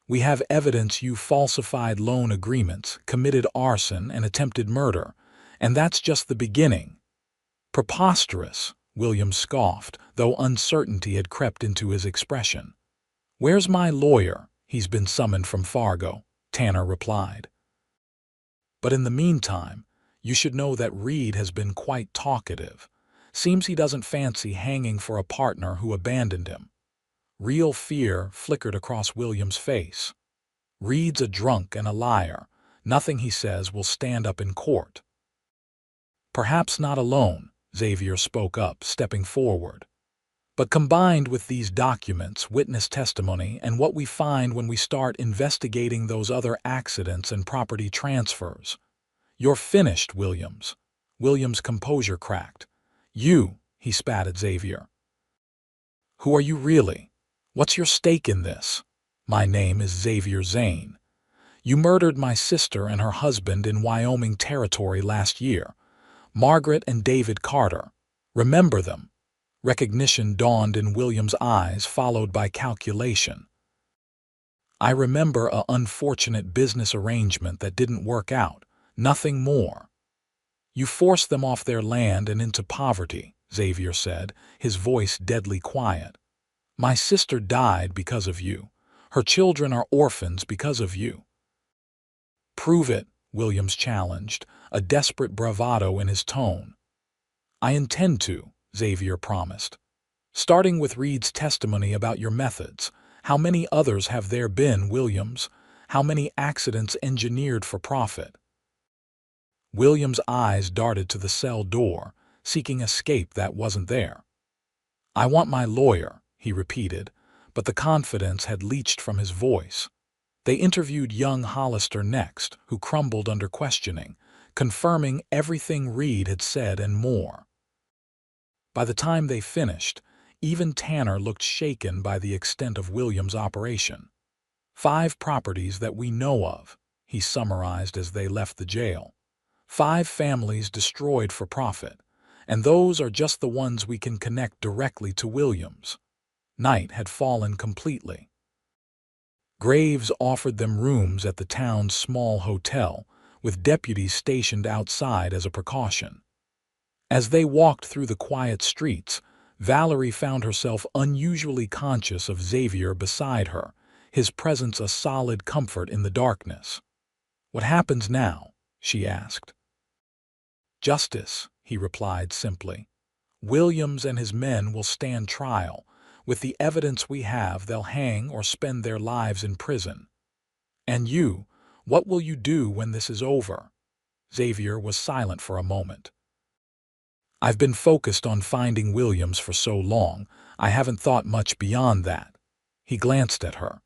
We have evidence you falsified loan agreements, committed arson, and attempted murder, and that's just the beginning." "Preposterous," Williams scoffed, though uncertainty had crept into his expression. "Where's my lawyer? He's been summoned from Fargo," Tanner replied. "But in the meantime, you should know that Reed has been quite talkative. Seems he doesn't fancy hanging for a partner who abandoned him." Real fear flickered across William's face. "Reed's a drunk and a liar. Nothing he says will stand up in court." "Perhaps not alone," Xavier spoke up, stepping forward. "But combined with these documents, witness testimony, and what we find when we start investigating those other accidents and property transfers, you're finished, Williams." Williams' composure cracked. "You," he spat at Xavier. "Who are you really? What's your stake in this?" "My name is Xavier Zane. You murdered my sister and her husband in Wyoming Territory last year. Margaret and David Carter. Remember them?" Recognition dawned in William's eyes, followed by calculation. I remember a unfortunate business arrangement that didn't work out. Nothing more. You forced them off their land and into poverty, Xavier said, his voice deadly quiet. My sister died because of you. Her children are orphans because of you. Prove it, Williams challenged, a desperate bravado in his tone. I intend to, Xavier promised. Starting with Reed's testimony about your methods. How many others have there been, Williams? How many accidents engineered for profit? Williams' eyes darted to the cell door, seeking escape that wasn't there. I want my lawyer, he repeated, but the confidence had leached from his voice. They interviewed young Hollister next, who crumbled under questioning, confirming everything Reed had said and more. By the time they finished, even Tanner looked shaken by the extent of Williams' operation. 5 properties that we know of, he summarized as they left the jail. 5 families destroyed for profit, and those are just the ones we can connect directly to Williams. Night had fallen completely. Graves offered them rooms at the town's small hotel, with deputies stationed outside as a precaution. As they walked through the quiet streets, Valerie found herself unusually conscious of Xavier beside her, his presence a solid comfort in the darkness. What happens now? She asked. Justice, he replied simply. Williams and his men will stand trial. With the evidence we have, they'll hang or spend their lives in prison. And you, what will you do when this is over? Xavier was silent for a moment. I've been focused on finding Williams for so long, I haven't thought much beyond that. He glanced at her.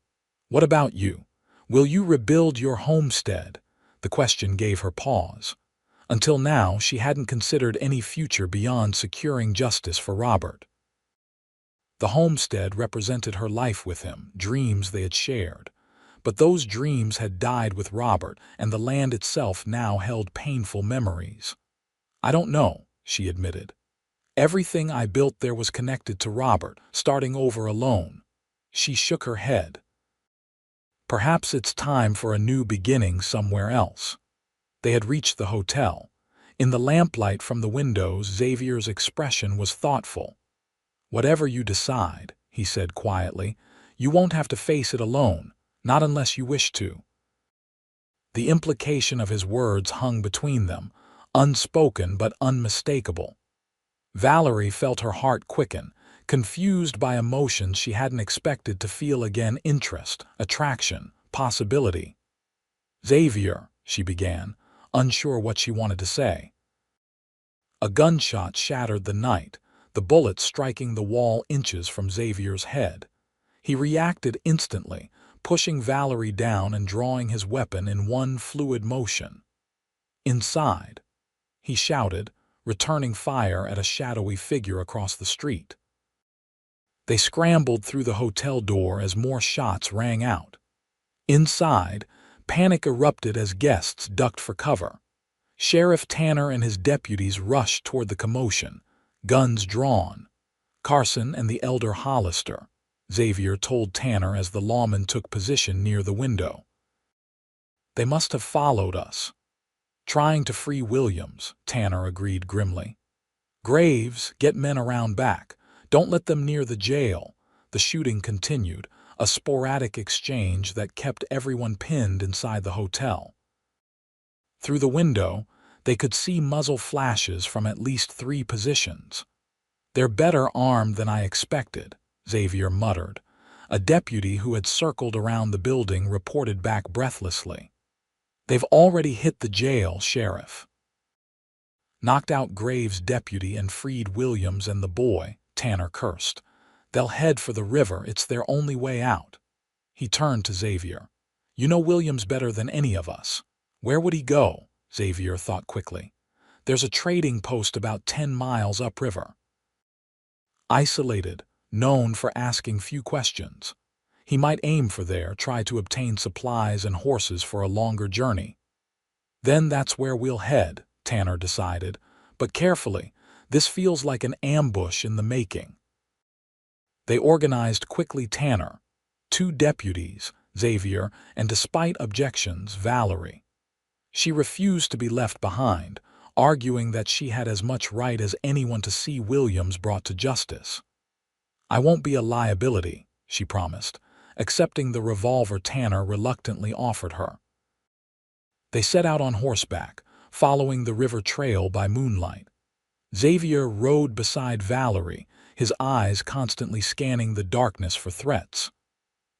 What about you? Will you rebuild your homestead? The question gave her pause. Until now, she hadn't considered any future beyond securing justice for Robert. The homestead represented her life with him, dreams they had shared. But those dreams had died with Robert, and the land itself now held painful memories. I don't know, she admitted. Everything I built there was connected to Robert, starting over alone. She shook her head. Perhaps it's time for a new beginning somewhere else. They had reached the hotel. In the lamplight from the windows, Xavier's expression was thoughtful. Whatever you decide, he said quietly, you won't have to face it alone, not unless you wish to. The implication of his words hung between them, unspoken but unmistakable. Valerie felt her heart quicken, confused by emotions she hadn't expected to feel again: interest, attraction, possibility. Xavier, she began, unsure what she wanted to say. A gunshot shattered the night, the bullet striking the wall inches from Xavier's head. He reacted instantly, pushing Valerie down and drawing his weapon in one fluid motion. Inside, he shouted, returning fire at a shadowy figure across the street. They scrambled through the hotel door as more shots rang out. Inside, panic erupted as guests ducked for cover. Sheriff Tanner and his deputies rushed toward the commotion, guns drawn. Carson and the elder Hollister, Xavier told Tanner as the lawman took position near the window. They must have followed us. Trying to free Williams, Tanner agreed grimly. Graves, get men around back. Don't let them near the jail. The shooting continued, a sporadic exchange that kept everyone pinned inside the hotel. Through the window, they could see muzzle flashes from at least 3 positions. They're better armed than I expected, Xavier muttered. A deputy who had circled around the building reported back breathlessly. They've already hit the jail, Sheriff. Knocked out Graves' deputy and freed Williams and the boy, Tanner cursed. They'll head for the river, it's their only way out. He turned to Xavier. You know Williams better than any of us. Where would he go? Xavier thought quickly. There's a trading post about 10 miles upriver. Isolated, known for asking few questions. He might aim for there, try to obtain supplies and horses for a longer journey. Then that's where we'll head, Tanner decided, but carefully. This feels like an ambush in the making. They organized quickly. Tanner, 2 deputies, Xavier, and despite objections, Valerie. She refused to be left behind, arguing that she had as much right as anyone to see Williams brought to justice. "I won't be a liability," she promised, accepting the revolver Tanner reluctantly offered her. They set out on horseback, following the river trail by moonlight. Xavier rode beside Valerie, his eyes constantly scanning the darkness for threats.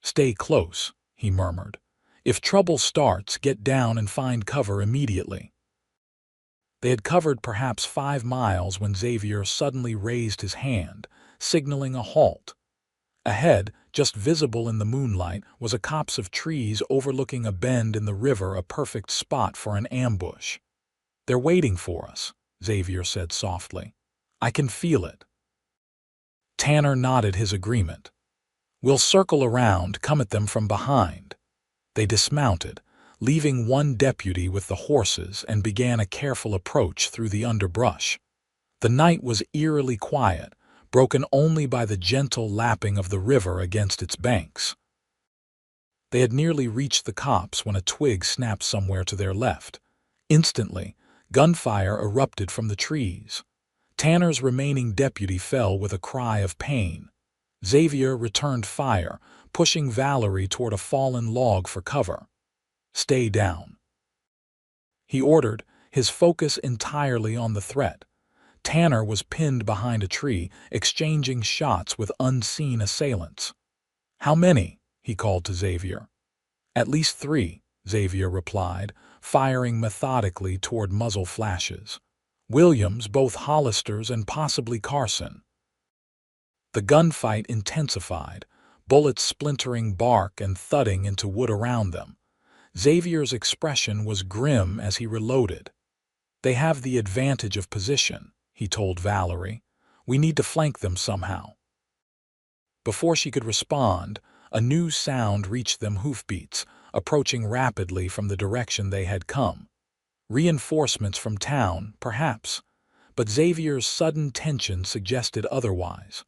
"Stay close," he murmured. "If trouble starts, get down and find cover immediately." They had covered perhaps 5 miles when Xavier suddenly raised his hand, signaling a halt. Ahead, just visible in the moonlight, was a copse of trees overlooking a bend in the river, a perfect spot for an ambush. "They're waiting for us," Xavier said softly. "I can feel it." Tanner nodded his agreement. "We'll circle around, come at them from behind." They dismounted, leaving one deputy with the horses, and began a careful approach through the underbrush. The night was eerily quiet, broken only by the gentle lapping of the river against its banks. They had nearly reached the copse when a twig snapped somewhere to their left. Instantly, gunfire erupted from the trees. Tanner's remaining deputy fell with a cry of pain. Xavier returned fire, pushing Valerie toward a fallen log for cover. "Stay down," he ordered, his focus entirely on the threat. Tanner was pinned behind a tree, exchanging shots with unseen assailants. "How many?" he called to Xavier. "At least 3, Xavier replied, firing methodically toward muzzle flashes. "Williams, both Hollisters, and possibly Carson." The gunfight intensified, bullets splintering bark and thudding into wood around them. Xavier's expression was grim as he reloaded. "They have the advantage of position," he told Valerie. "We need to flank them somehow." Before she could respond, a new sound reached them: hoofbeats, approaching rapidly from the direction they had come. Reinforcements from town, perhaps, but Xavier's sudden tension suggested otherwise.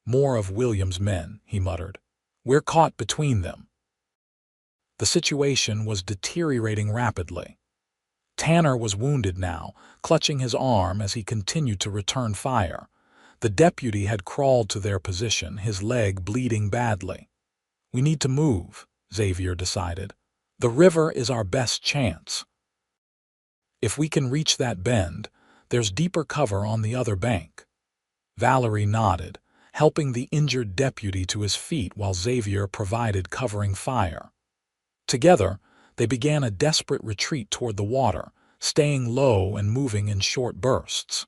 "More of Williams' men," he muttered. "We're caught between them." The situation was deteriorating rapidly. Tanner was wounded now, clutching his arm as he continued to return fire. The deputy had crawled to their position, his leg bleeding badly. "We need to move," Xavier decided. "The river is our best chance. If we can reach that bend, there's deeper cover on the other bank." Valerie nodded, helping the injured deputy to his feet while Xavier provided covering fire. Together, they began a desperate retreat toward the water, staying low and moving in short bursts.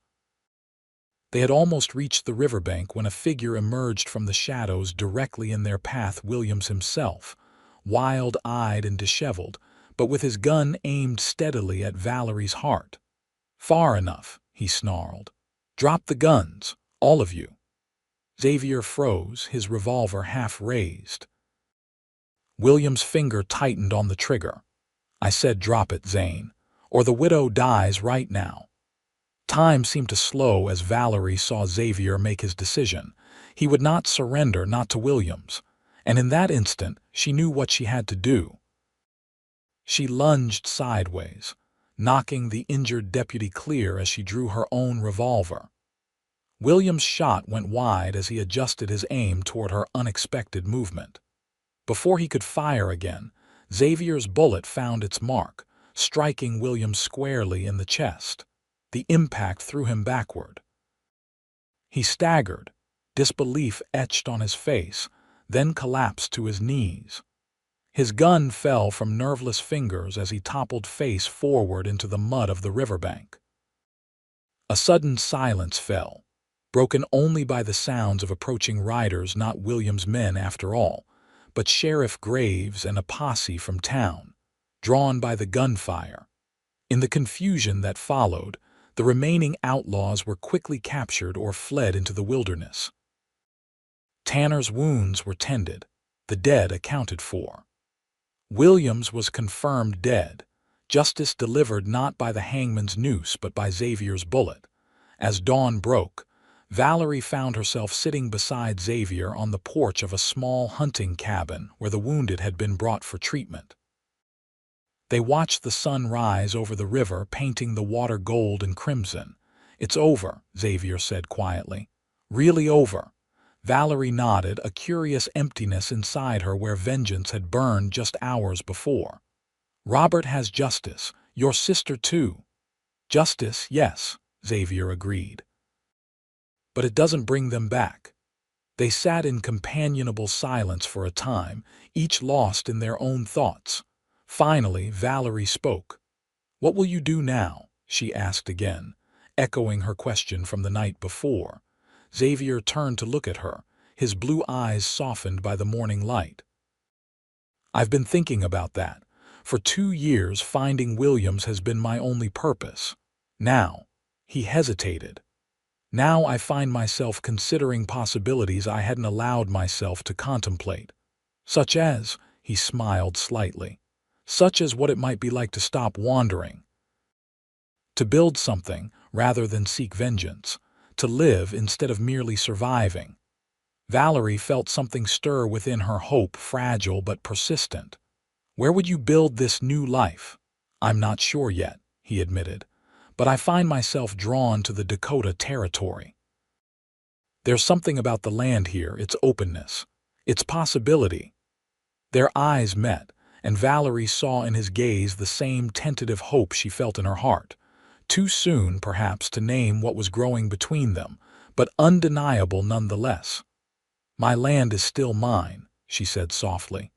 They had almost reached the riverbank when a figure emerged from the shadows directly in their path: Williams himself, wild-eyed and disheveled, but with his gun aimed steadily at Valerie's heart. "Far enough," he snarled. "Drop the guns, all of you." Xavier froze, his revolver half raised. William's finger tightened on the trigger. "I said drop it, Zane, or the widow dies right now." Time seemed to slow as Valerie saw Xavier make his decision. He would not surrender, not to Williams, and in that instant she knew what she had to do. She lunged sideways, knocking the injured deputy clear as she drew her own revolver. Williams' shot went wide as he adjusted his aim toward her unexpected movement. Before he could fire again, Xavier's bullet found its mark, striking Williams squarely in the chest. The impact threw him backward. He staggered, disbelief etched on his face, then collapsed to his knees. His gun fell from nerveless fingers as he toppled face forward into the mud of the riverbank. A sudden silence fell, broken only by the sounds of approaching riders, not Williams' men after all, but Sheriff Graves and a posse from town, drawn by the gunfire. In the confusion that followed, the remaining outlaws were quickly captured or fled into the wilderness. Tanner's wounds were tended, the dead accounted for. Williams was confirmed dead, justice delivered not by the hangman's noose but by Xavier's bullet. As dawn broke, Valerie found herself sitting beside Xavier on the porch of a small hunting cabin where the wounded had been brought for treatment. They watched the sun rise over the river, painting the water gold and crimson. "It's over," Xavier said quietly. "Really over." Valerie nodded, a curious emptiness inside her where vengeance had burned just hours before. "Robert has justice. Your sister too." "Justice, yes," Xavier agreed. "But it doesn't bring them back." They sat in companionable silence for a time, each lost in their own thoughts. Finally, Valerie spoke. "What will you do now?" she asked again, echoing her question from the night before. Xavier turned to look at her, his blue eyes softened by the morning light. "I've been thinking about that. For 2 years, finding Williams has been my only purpose. Now," he hesitated, "now I find myself considering possibilities I hadn't allowed myself to contemplate. Such as," he smiled slightly, "such as what it might be like to stop wandering. To build something rather than seek vengeance. To live instead of merely surviving." Valerie felt something stir within her, hope, fragile but persistent. "Where would you build this new life?" "I'm not sure yet," he admitted, "but I find myself drawn to the Dakota Territory. There's something about the land here, its openness, its possibility." Their eyes met, and Valerie saw in his gaze the same tentative hope she felt in her heart. Too soon, perhaps, to name what was growing between them, but undeniable nonetheless. "My land is still mine," she said softly.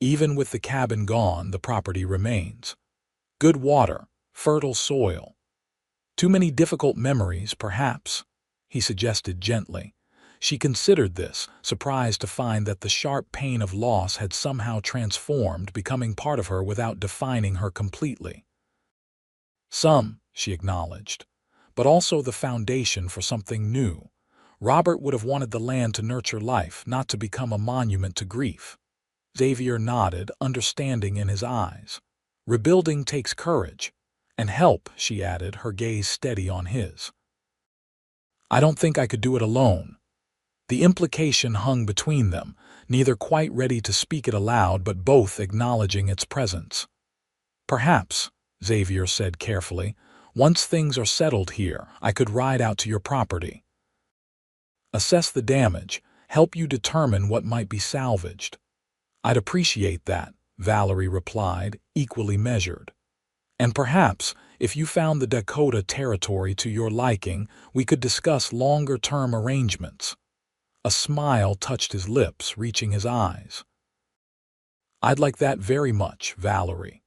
"Even with the cabin gone, the property remains. Good water, fertile soil. Too many difficult memories, perhaps," he suggested gently. She considered this, surprised to find that the sharp pain of loss had somehow transformed, becoming part of her without defining her completely. "Some," she acknowledged, "but also the foundation for something new. Robert would have wanted the land to nurture life, not to become a monument to grief." Xavier nodded, understanding in his eyes. "Rebuilding takes courage. And help," she added, her gaze steady on his. "I don't think I could do it alone." The implication hung between them, neither quite ready to speak it aloud but both acknowledging its presence. "Perhaps," Xavier said carefully, "once things are settled here, I could ride out to your property. Assess the damage, help you determine what might be salvaged." "I'd appreciate that," Valerie replied, equally measured. "And perhaps, if you found the Dakota Territory to your liking, we could discuss longer-term arrangements." A smile touched his lips, reaching his eyes. "I'd like that very much, Valerie."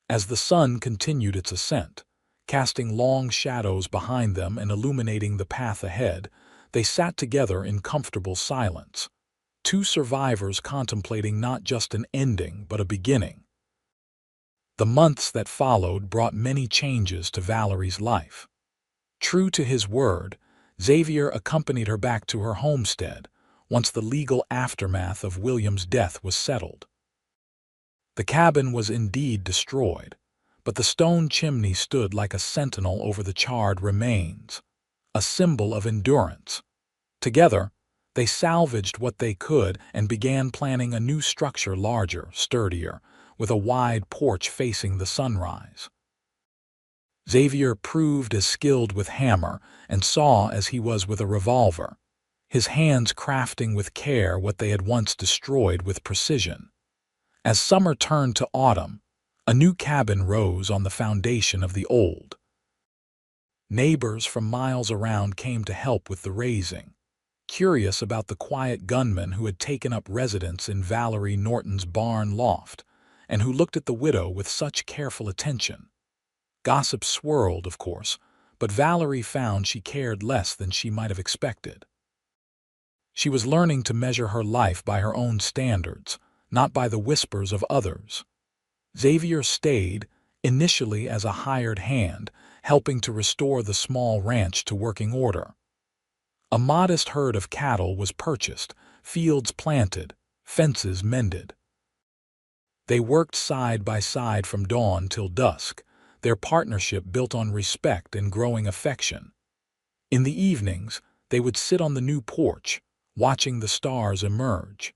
As the sun continued its ascent, casting long shadows behind them and illuminating the path ahead, they sat together in comfortable silence, two survivors contemplating not just an ending but a beginning. The months that followed brought many changes to Valerie's life. True to his word, Xavier accompanied her back to her homestead once the legal aftermath of William's death was settled. The cabin was indeed destroyed, but the stone chimney stood like a sentinel over the charred remains, a symbol of endurance. Together, they salvaged what they could and began planning a new structure larger, sturdier, with a wide porch facing the sunrise. Xavier proved as skilled with hammer and saw as he was with a revolver, his hands crafting with care what they had once destroyed with precision. As summer turned to autumn, a new cabin rose on the foundation of the old. Neighbors from miles around came to help with the raising, curious about the quiet gunman who had taken up residence in Valerie Norton's barn loft, and who looked at the widow with such careful attention. Gossip swirled, of course, but Valerie found she cared less than she might have expected. She was learning to measure her life by her own standards, not by the whispers of others. Xavier stayed, initially as a hired hand, helping to restore the small ranch to working order. A modest herd of cattle was purchased, fields planted, fences mended. They worked side by side from dawn till dusk, their partnership built on respect and growing affection. In the evenings, they would sit on the new porch, watching the stars emerge.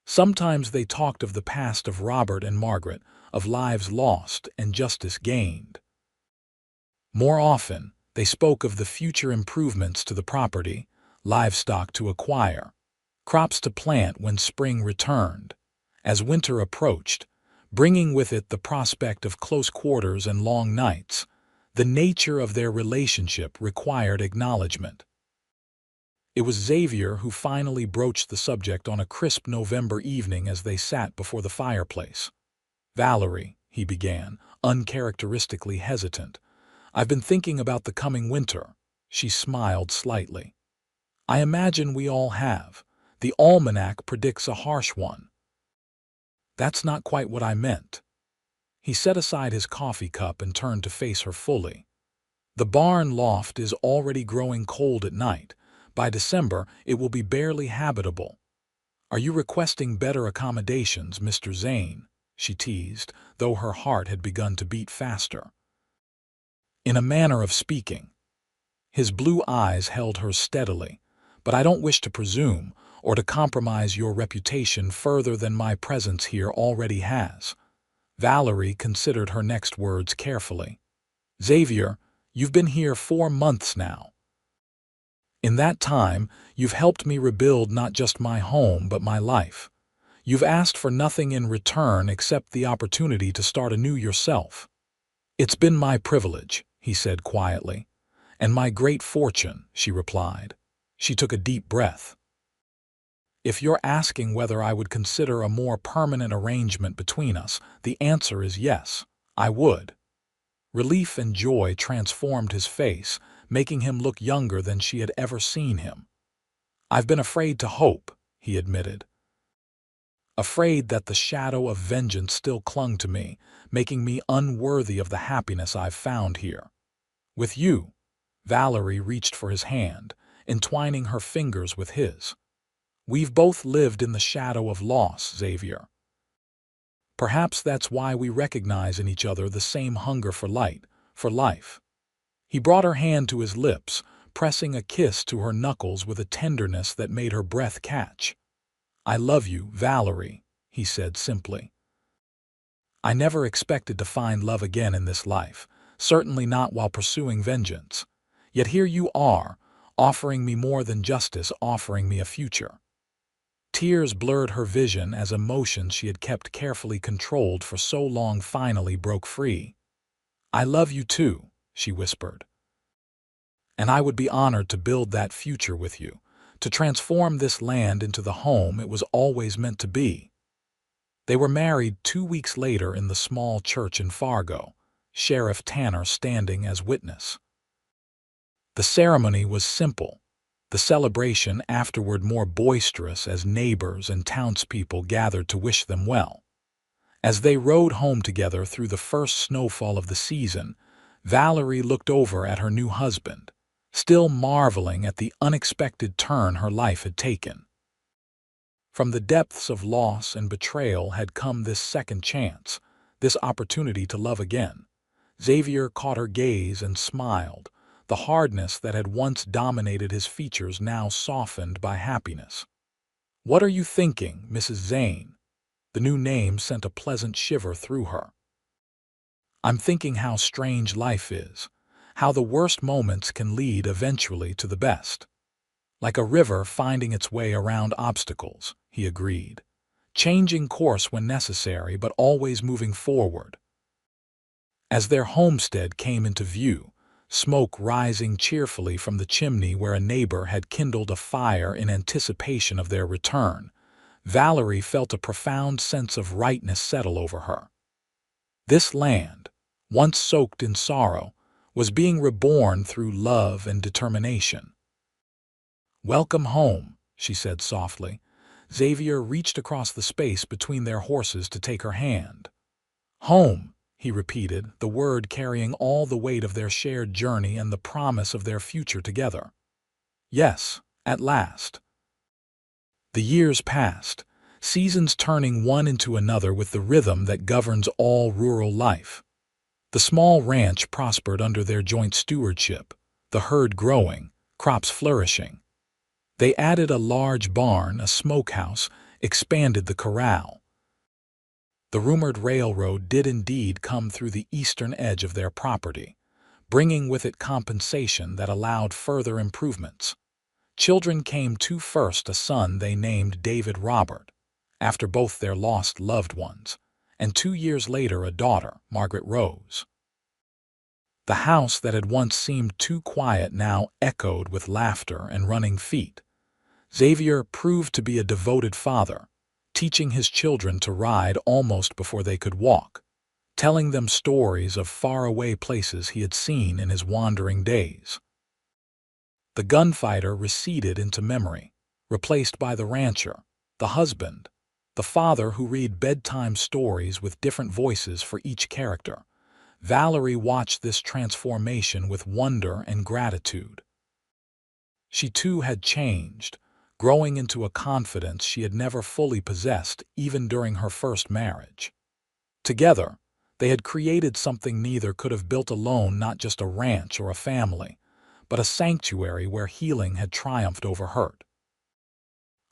Sometimes they talked of the past of Robert and Margaret, of lives lost and justice gained. More often, they spoke of the future improvements to the property, livestock to acquire, crops to plant when spring returned. As winter approached, bringing with it the prospect of close quarters and long nights, the nature of their relationship required acknowledgement. It was Xavier who finally broached the subject on a crisp November evening as they sat before the fireplace. "Valerie," he began, uncharacteristically hesitant, "I've been thinking about the coming winter." She smiled slightly. "I imagine we all have. The almanac predicts a harsh one." "That's not quite what I meant." He set aside his coffee cup and turned to face her fully. "The barn loft is already growing cold at night. By December, it will be barely habitable." "Are you requesting better accommodations, Mr. Zane?" she teased, though her heart had begun to beat faster. "In a manner of speaking." His blue eyes held hers steadily. "But I don't wish to presume, or to compromise your reputation further than my presence here already has." Valerie considered her next words carefully. "Xavier, you've been here 4 months now. In that time, you've helped me rebuild not just my home, but my life. You've asked for nothing in return except the opportunity to start anew yourself." "It's been my privilege," he said quietly. "And my great fortune," she replied. She took a deep breath. "If you're asking whether I would consider a more permanent arrangement between us, the answer is yes, I would." Relief and joy transformed his face, making him look younger than she had ever seen him. "I've been afraid to hope," he admitted. "Afraid that the shadow of vengeance still clung to me, making me unworthy of the happiness I've found here. With you." Valerie reached for his hand, entwining her fingers with his. "We've both lived in the shadow of loss, Xavier. Perhaps that's why we recognize in each other the same hunger for light, for life." He brought her hand to his lips, pressing a kiss to her knuckles with a tenderness that made her breath catch. "I love you, Valerie," he said simply. "I never expected to find love again in this life, certainly not while pursuing vengeance. Yet here you are, offering me more than justice, offering me a future." Tears blurred her vision as emotions she had kept carefully controlled for so long finally broke free. "I love you too," she whispered. "And I would be honored to build that future with you, to transform this land into the home it was always meant to be." They were married 2 weeks later in the small church in Fargo, Sheriff Tanner standing as witness. The ceremony was simple, the celebration afterward more boisterous as neighbors and townspeople gathered to wish them well. As they rode home together through the first snowfall of the season, Valerie looked over at her new husband, still marveling at the unexpected turn her life had taken. From the depths of loss and betrayal had come this second chance, this opportunity to love again. Xavier caught her gaze and smiled, the hardness that had once dominated his features now softened by happiness. "What are you thinking, Mrs. Zane?" The new name sent a pleasant shiver through her. "I'm thinking how strange life is, how the worst moments can lead eventually to the best. Like a river finding its way around obstacles," he agreed, "changing course when necessary but always moving forward." As their homestead came into view, smoke rising cheerfully from the chimney where a neighbor had kindled a fire in anticipation of their return, Valerie felt a profound sense of rightness settle over her. This land, once soaked in sorrow, was being reborn through love and determination. "Welcome home," she said softly. Xavier reached across the space between their horses to take her hand. "Home," he repeated, the word carrying all the weight of their shared journey and the promise of their future together. "Yes, at last." The years passed, seasons turning one into another with the rhythm that governs all rural life. The small ranch prospered under their joint stewardship, the herd growing, crops flourishing. They added a large barn, a smokehouse, expanded the corral. The rumored railroad did indeed come through the eastern edge of their property, bringing with it compensation that allowed further improvements. Children came too: first a son they named David Robert, after both their lost loved ones, and 2 years later a daughter, Margaret Rose. The house that had once seemed too quiet now echoed with laughter and running feet. Xavier proved to be a devoted father, teaching his children to ride almost before they could walk, telling them stories of faraway places he had seen in his wandering days. The gunfighter receded into memory, replaced by the rancher, the husband, the father who read bedtime stories with different voices for each character. Valerie watched this transformation with wonder and gratitude. She too had changed, growing into a confidence she had never fully possessed even during her first marriage. Together, they had created something neither could have built alone, not just a ranch or a family, but a sanctuary where healing had triumphed over hurt.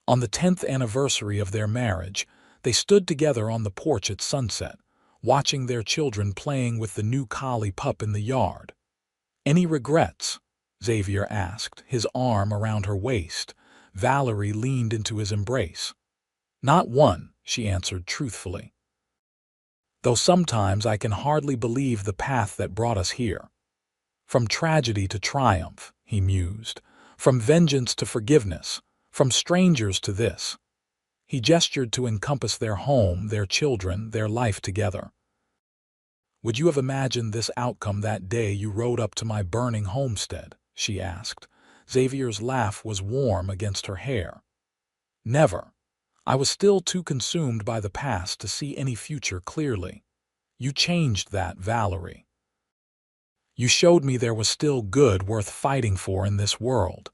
On the 10th anniversary of their marriage, they stood together on the porch at sunset, watching their children playing with the new collie pup in the yard. "Any regrets?" Xavier asked, his arm around her waist. Valerie leaned into his embrace. "Not one," she answered truthfully. "Though sometimes I can hardly believe the path that brought us here. From tragedy to triumph," he mused, "from vengeance to forgiveness, from strangers to this." He gestured to encompass their home, their children, their life together. "Would you have imagined this outcome that day you rode up to my burning homestead?" she asked. Xavier's laugh was warm against her hair. "Never. I was still too consumed by the past to see any future clearly. You changed that, Valerie. You showed me there was still good worth fighting for in this world."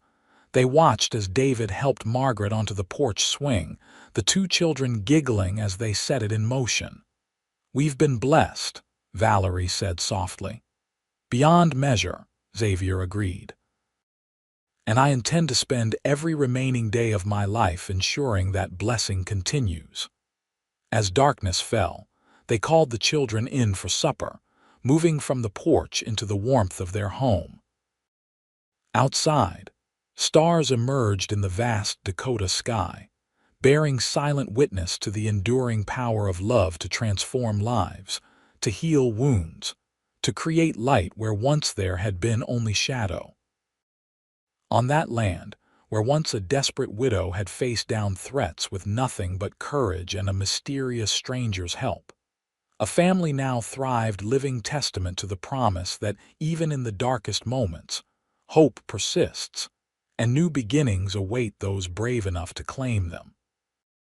They watched as David helped Margaret onto the porch swing, the two children giggling as they set it in motion. "We've been blessed," Valerie said softly. "Beyond measure," Xavier agreed. "And I intend to spend every remaining day of my life ensuring that blessing continues." As darkness fell, they called the children in for supper, moving from the porch into the warmth of their home. Outside, stars emerged in the vast Dakota sky, bearing silent witness to the enduring power of love to transform lives, to heal wounds, to create light where once there had been only shadow. On that land, where once a desperate widow had faced down threats with nothing but courage and a mysterious stranger's help, a family now thrived, living testament to the promise that even in the darkest moments, hope persists, and new beginnings await those brave enough to claim them.